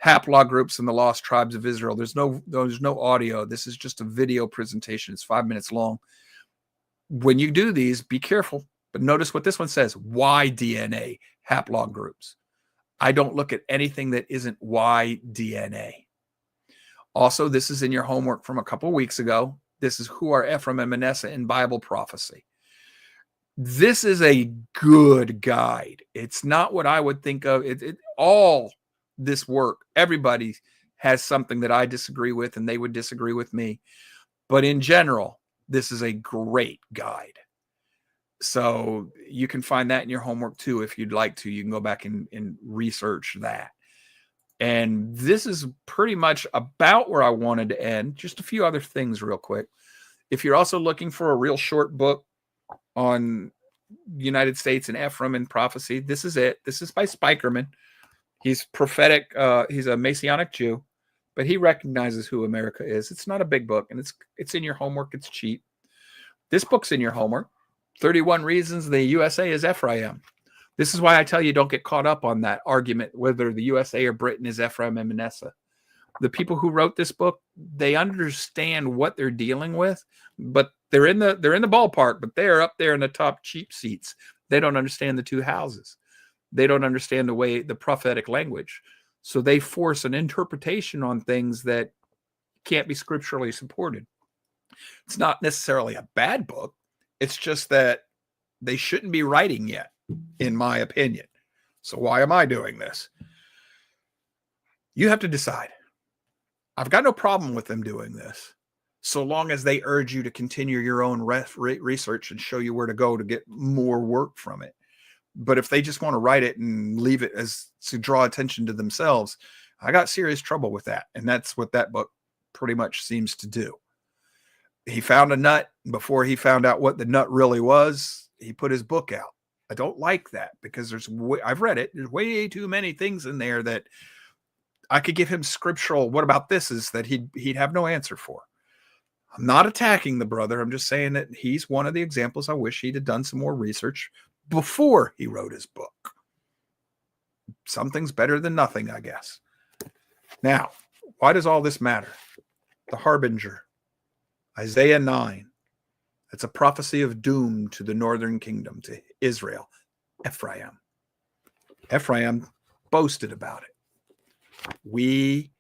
Haplag groups and the lost tribes of Israel. There's no audio. This is just a video presentation. It's 5 minutes long. When you do these, be careful. But notice what this one says. Y DNA Haplag groups. I don't look at anything that isn't Y DNA. Also, this is in your homework from a couple weeks ago. This is who are Ephraim and Manasseh in Bible prophecy. This is a good guide. It's not what I would think of. All this work, everybody has something that I disagree with and they would disagree with me. But in general, this is a great guide. So you can find that in your homework too. If you'd like to, you can go back and research that. And this is pretty much about where I wanted to end. Just a few other things real quick. If you're also looking for a real short book on United States and Ephraim and prophecy, this is it. This is by Spikerman. He's prophetic. He's a Messianic Jew, but he recognizes who America is. It's not a big book, and it's in your homework. It's cheap. This book's in your homework. 31 Reasons the USA is Ephraim. This is why I tell you don't get caught up on that argument whether the USA or Britain is Ephraim and Manasseh. The people who wrote this book, they understand what they're dealing with, but they're in the ballpark, but they're up there in the top cheap seats. They don't understand the two houses. They don't understand the prophetic language. So they force an interpretation on things that can't be scripturally supported. It's not necessarily a bad book. It's just that they shouldn't be writing yet, in my opinion. So why am I doing this? You have to decide. I've got no problem with them doing this, so long as they urge you to continue your own research and show you where to go to get more work from it. But if they just want to write it and leave it as to draw attention to themselves, I got serious trouble with that. And that's what that book pretty much seems to do. He found a nut. Before he found out what the nut really was, he put his book out. I don't like that because I've read it. There's way too many things in there that I could give him scriptural. What about this? Is that he'd have no answer for. I'm not attacking the brother. I'm just saying that he's one of the examples. I wish he'd have done some more research before he wrote his book. Something's better than nothing, I guess. Now, why does all this matter? The harbinger, Isaiah 9. It's a prophecy of doom to the northern kingdom, to Israel, Ephraim. Ephraim boasted about it. We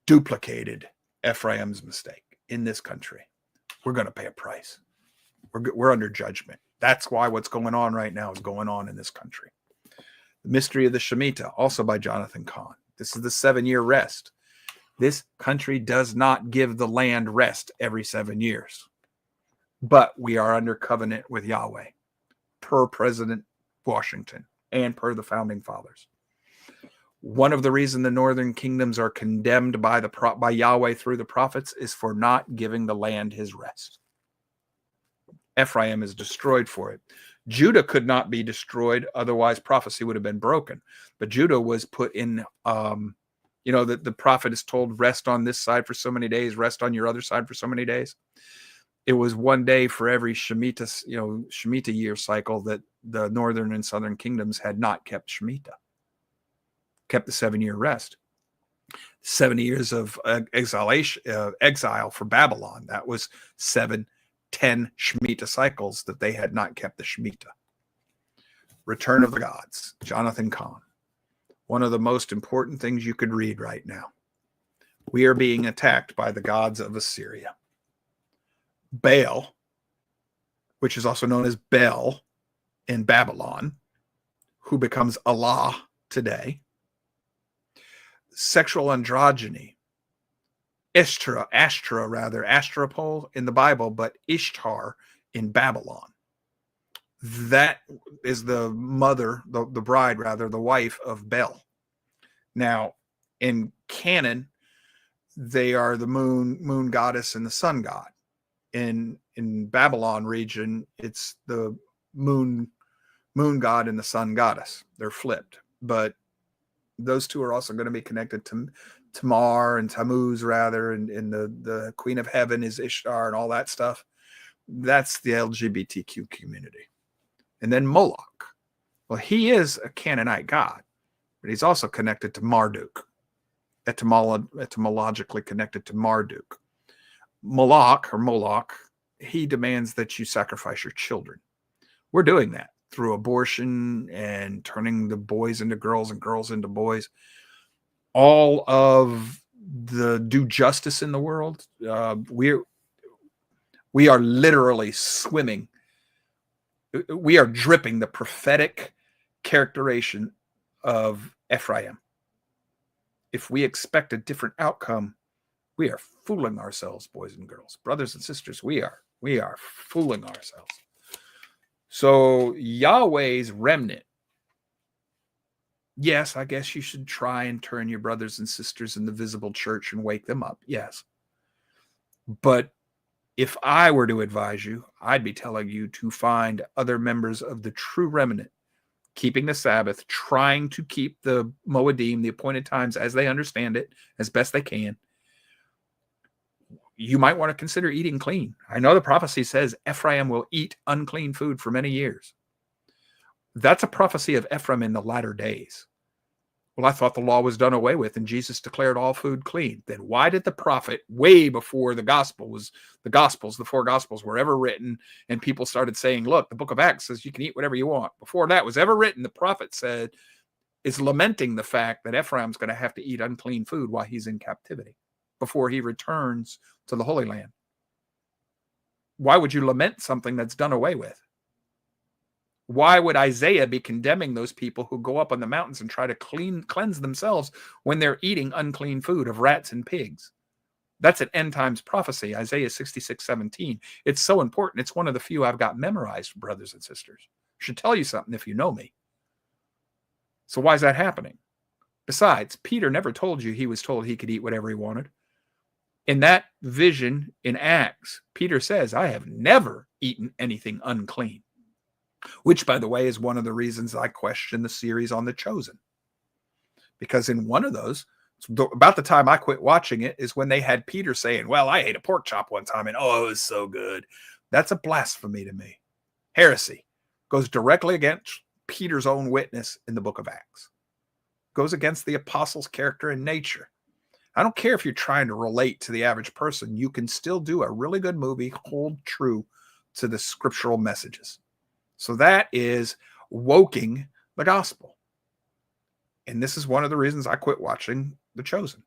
duplicated Ephraim's mistake in this country. We're going to pay a price. We're under judgment. That's why what's going on right now is going on in this country. The Mystery of the Shemitah, also by Jonathan Cahn. This is the 7-year rest. This country does not give the land rest every 7 years. But we are under covenant with Yahweh, per President Washington and per the founding fathers. One of the reasons the northern kingdoms are condemned by Yahweh through the prophets is for not giving the land his rest. Ephraim is destroyed for it. Judah could not be destroyed, otherwise prophecy would have been broken. But Judah was put in, that the prophet is told, rest on this side for so many days, rest on your other side for so many days. It was one day for every Shemitah year cycle that the northern and southern kingdoms had not kept Shemitah, kept the 7-year rest. 70 years of exile for Babylon. That was 10 Shemitah cycles that they had not kept the Shemitah. Return of the Gods, Jonathan Cahn. One of the most important things you could read right now. We are being attacked by the gods of Assyria. Baal, which is also known as Bel in Babylon, who becomes Allah today. Sexual androgyny. Astropole in the Bible, but Ishtar in Babylon. That is the mother, the bride rather, the wife of Bel. Now, in canon, they are the moon goddess and the sun god. In Babylon region, it's the moon god and the sun goddess. They're flipped, but those two are also going to be connected to Tamar and Tammuz, rather, and the Queen of Heaven is Ishtar and all that stuff. That's the LGBTQ community. And then Moloch. Well, he is a Canaanite god, but he's also connected to Marduk, etymologically connected to Marduk. Moloch, he demands that you sacrifice your children. We're doing that through abortion and turning the boys into girls and girls into boys. All of the do justice in the world, we are literally swimming. We are dripping the prophetic characterization of Ephraim. If we expect a different outcome, we are fooling ourselves, boys and girls, brothers and sisters. We are fooling ourselves. So Yahweh's remnant. Yes, I guess you should try and turn your brothers and sisters in the visible church and wake them up. Yes. But if I were to advise you, I'd be telling you to find other members of the true remnant, keeping the Sabbath, trying to keep the Moedim, the appointed times, as they understand it, as best they can. You might want to consider eating clean. I know the prophecy says Ephraim will eat unclean food for many years. That's a prophecy of Ephraim in the latter days. Well, I thought the law was done away with and Jesus declared all food clean. Then why did the prophet, way before the four gospels were ever written, and people started saying, look, the book of Acts says you can eat whatever you want. Before that was ever written, the prophet is lamenting the fact that Ephraim's going to have to eat unclean food while he's in captivity before he returns to the Holy Land. Why would you lament something that's done away with? Why would Isaiah be condemning those people who go up on the mountains and try to cleanse themselves when they're eating unclean food of rats and pigs? That's an end times prophecy, Isaiah 66:17. It's so important. It's one of the few I've got memorized, brothers and sisters. Should tell you something if you know me. So why is that happening? Besides, Peter never told you he was told he could eat whatever he wanted. In that vision in Acts, Peter says, I have never eaten anything unclean. Which, by the way, is one of the reasons I question the series on The Chosen. Because in one of those, about the time I quit watching it, is when they had Peter saying, well, I ate a pork chop one time, and oh, it was so good. That's a blasphemy to me. Heresy. Goes directly against Peter's own witness in the book of Acts. Goes against the apostles' character and nature. I don't care if you're trying to relate to the average person. You can still do a really good movie, hold true to the scriptural messages. So that is woking the gospel. And this is one of the reasons I quit watching The Chosen.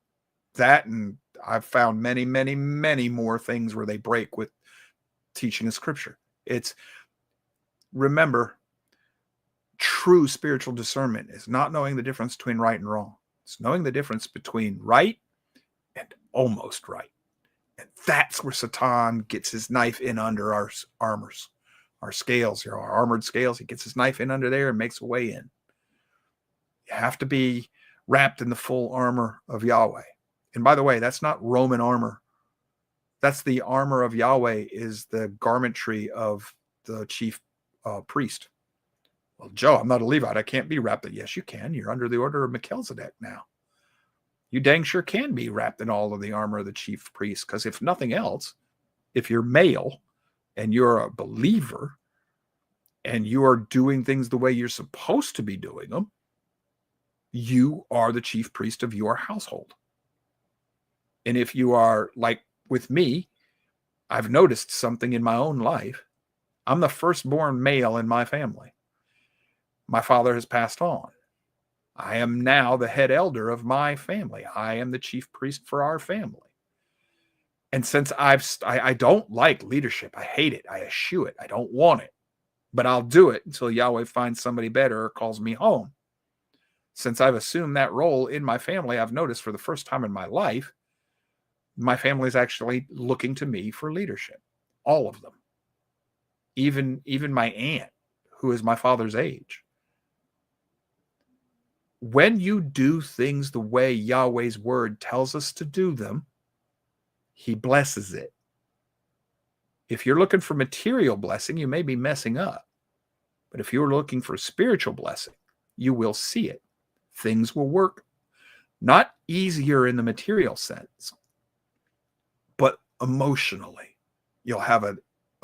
That, and I've found many, many, many more things where they break with teaching of scripture. Remember, true spiritual discernment is not knowing the difference between right and wrong. It's knowing the difference between right and almost right. And that's where Satan gets his knife in under our armors, our scales, our armored scales. He gets his knife in under there and makes a way in. You have to be wrapped in the full armor of Yahweh. And by the way, that's not Roman armor. That's the armor of Yahweh, is the garmentry of the chief priest. Well, Joe, I'm not a Levite. I can't be wrapped in. Yes, you can. You're under the order of Melchizedek now. You dang sure can be wrapped in all of the armor of the chief priest, because if nothing else, if you're male and you're a believer and you are doing things the way you're supposed to be doing them, you are the chief priest of your household. And if you are like with me, I've noticed something in my own life. I'm the firstborn male in my family. My father has passed on. I am now the head elder of my family. I am the chief priest for our family. And since I don't like leadership, I hate it. I eschew it. I don't want it. But I'll do it until Yahweh finds somebody better or calls me home. Since I've assumed that role in my family, I've noticed for the first time in my life, my family is actually looking to me for leadership. All of them. Even my aunt, who is my father's age. When you do things the way Yahweh's word tells us to do them, he blesses it. If you're looking for material blessing, you may be messing up. But if you're looking for spiritual blessing, you will see it. Things will work. Not easier in the material sense, but emotionally. You'll have a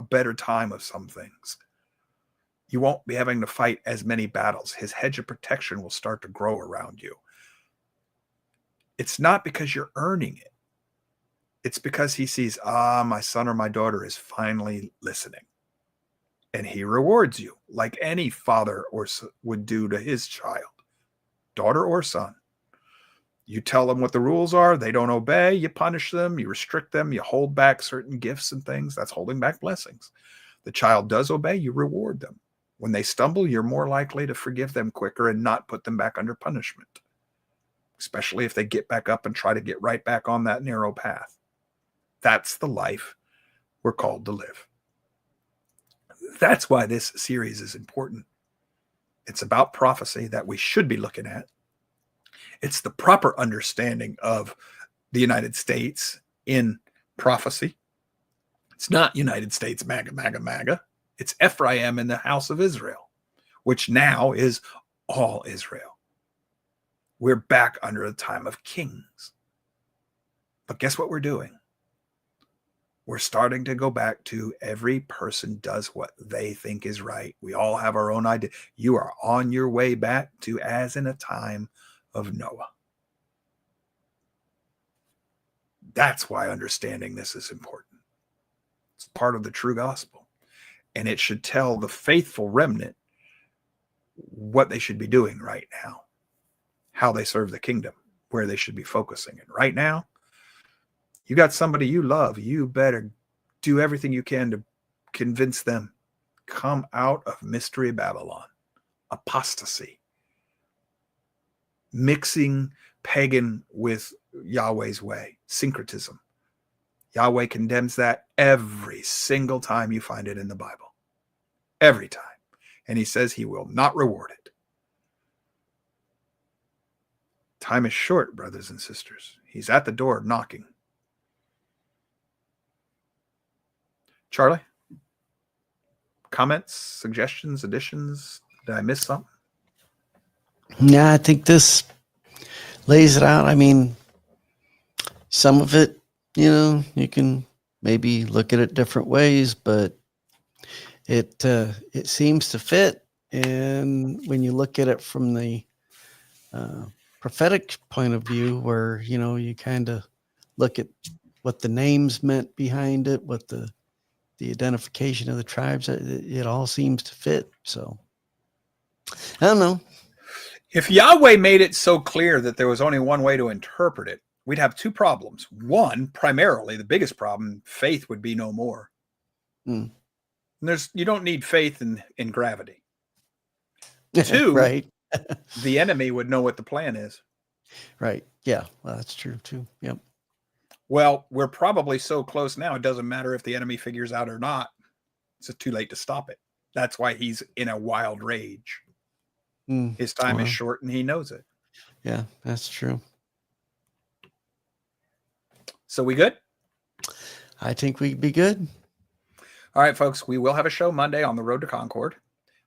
better time of some things. You won't be having to fight as many battles. His hedge of protection will start to grow around you. It's not because you're earning it. It's because he sees, my son or my daughter is finally listening. And he rewards you like any father would do to his child, daughter or son. You tell them what the rules are. They don't obey. You punish them. You restrict them. You hold back certain gifts and things. That's holding back blessings. The child does obey. You reward them. When they stumble, you're more likely to forgive them quicker and not put them back under punishment, especially if they get back up and try to get right back on that narrow path. That's the life we're called to live. That's why this series is important. It's about prophecy that we should be looking at. It's the proper understanding of the United States in prophecy. It's not United States, MAGA, MAGA, MAGA. It's Ephraim in the house of Israel, which now is all Israel. We're back under the time of kings. But guess what we're doing? We're starting to go back to every person does what they think is right. We all have our own idea. You are on your way back to as in a time of Noah. That's why understanding this is important. It's part of the true gospel. And it should tell the faithful remnant what they should be doing right now, how they serve the kingdom, where they should be focusing. And right now, you got somebody you love. You better do everything you can to convince them. Come out of Mystery Babylon, apostasy, mixing pagan with Yahweh's way, syncretism. Yahweh condemns that every single time you find it in the Bible. Every time. And he says he will not reward it. Time is short, brothers and sisters. He's at the door knocking. Charlie? Comments, suggestions, additions? Did I miss something? Yeah, I think this lays it out. I mean, some of it, you can maybe look at it different ways, but it seems to fit. And when you look at it from the prophetic point of view, where you kind of look at what the names meant behind it, what the identification of the tribes, it all seems to fit. So I don't know. If Yahweh made it so clear that there was only one way to interpret it, we'd have two problems. One, primarily, the biggest problem, faith would be no more. You don't need faith in gravity. Two, right. The enemy would know what the plan is. Right. Yeah. Well, that's true too. Yep. Well, we're probably so close now, it doesn't matter if the enemy figures out or not. It's too late to stop it. That's why he's in a wild rage. His time is short and he knows it. Yeah, that's true. So we good? I think we'd be good. All right, folks, we will have a show Monday on the road to Concord.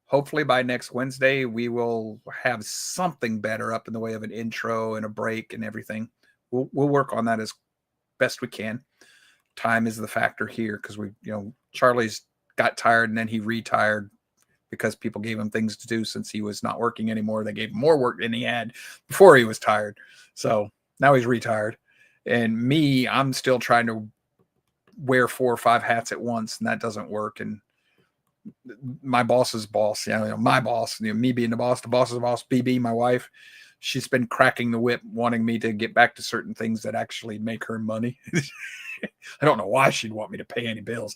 Hopefully by next Wednesday, we will have something better up in the way of an intro and a break and everything. We'll work on that as best we can. Time is the factor here because Charlie's got tired and then he retired because people gave him things to do since he was not working anymore. They gave him more work than he had before he was tired. So now he's retired. And me, I'm still trying to wear 4 or 5 hats at once, and that doesn't work. And my boss's boss, my boss, me being the boss's boss, BB, my wife, she's been cracking the whip, wanting me to get back to certain things that actually make her money. I don't know why she'd want me to pay any bills.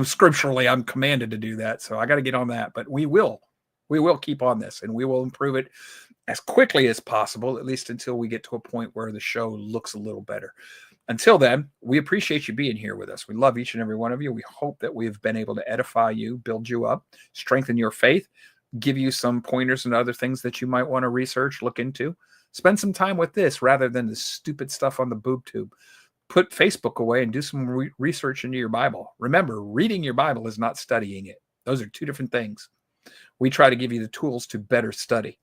Scripturally, I'm commanded to do that. So I got to get on that, but we will keep on this and we will improve it as quickly as possible, at least until we get to a point where the show looks a little better. Until then, we appreciate you being here with us. We love each and every one of you. We hope that we've been able to edify you, build you up, strengthen your faith, give you some pointers and other things that you might want to research, look into. Spend some time with this rather than the stupid stuff on the boob tube. Put Facebook away and do some research into your Bible. Remember, reading your Bible is not studying it. Those are 2 different things. We try to give you the tools to better study.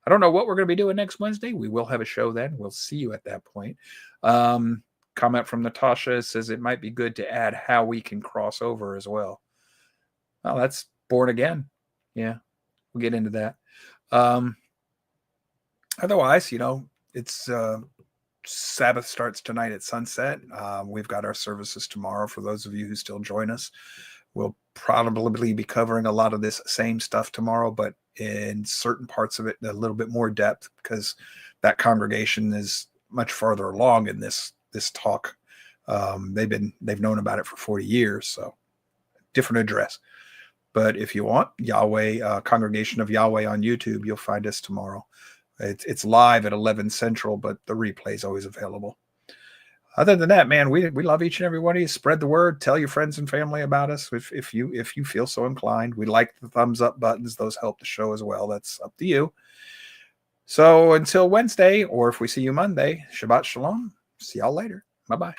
I don't know what we're going to be doing next Wednesday. We will have a show then. We'll see you at that point. Comment from Natasha says it might be good to add how we can cross over as well. Well, that's born again. Yeah, we'll get into that. Otherwise, it's Sabbath starts tonight at sunset. We've got our services tomorrow for those of you who still join us. We'll probably be covering a lot of this same stuff tomorrow, but in certain parts of it, a little bit more depth because that congregation is much farther along in this talk. They've known about it for 40 years, so different address. But if you want Yahweh, Congregation of Yahweh on YouTube, you'll find us tomorrow. It's live at 11 Central, but the replay is always available. Other than that, man, we love each and every one of you. Spread the word. Tell your friends and family about us if you feel so inclined. We like the thumbs up buttons. Those help the show as well. That's up to you. So until Wednesday, or if we see you Monday, Shabbat Shalom. See y'all later. Bye-bye.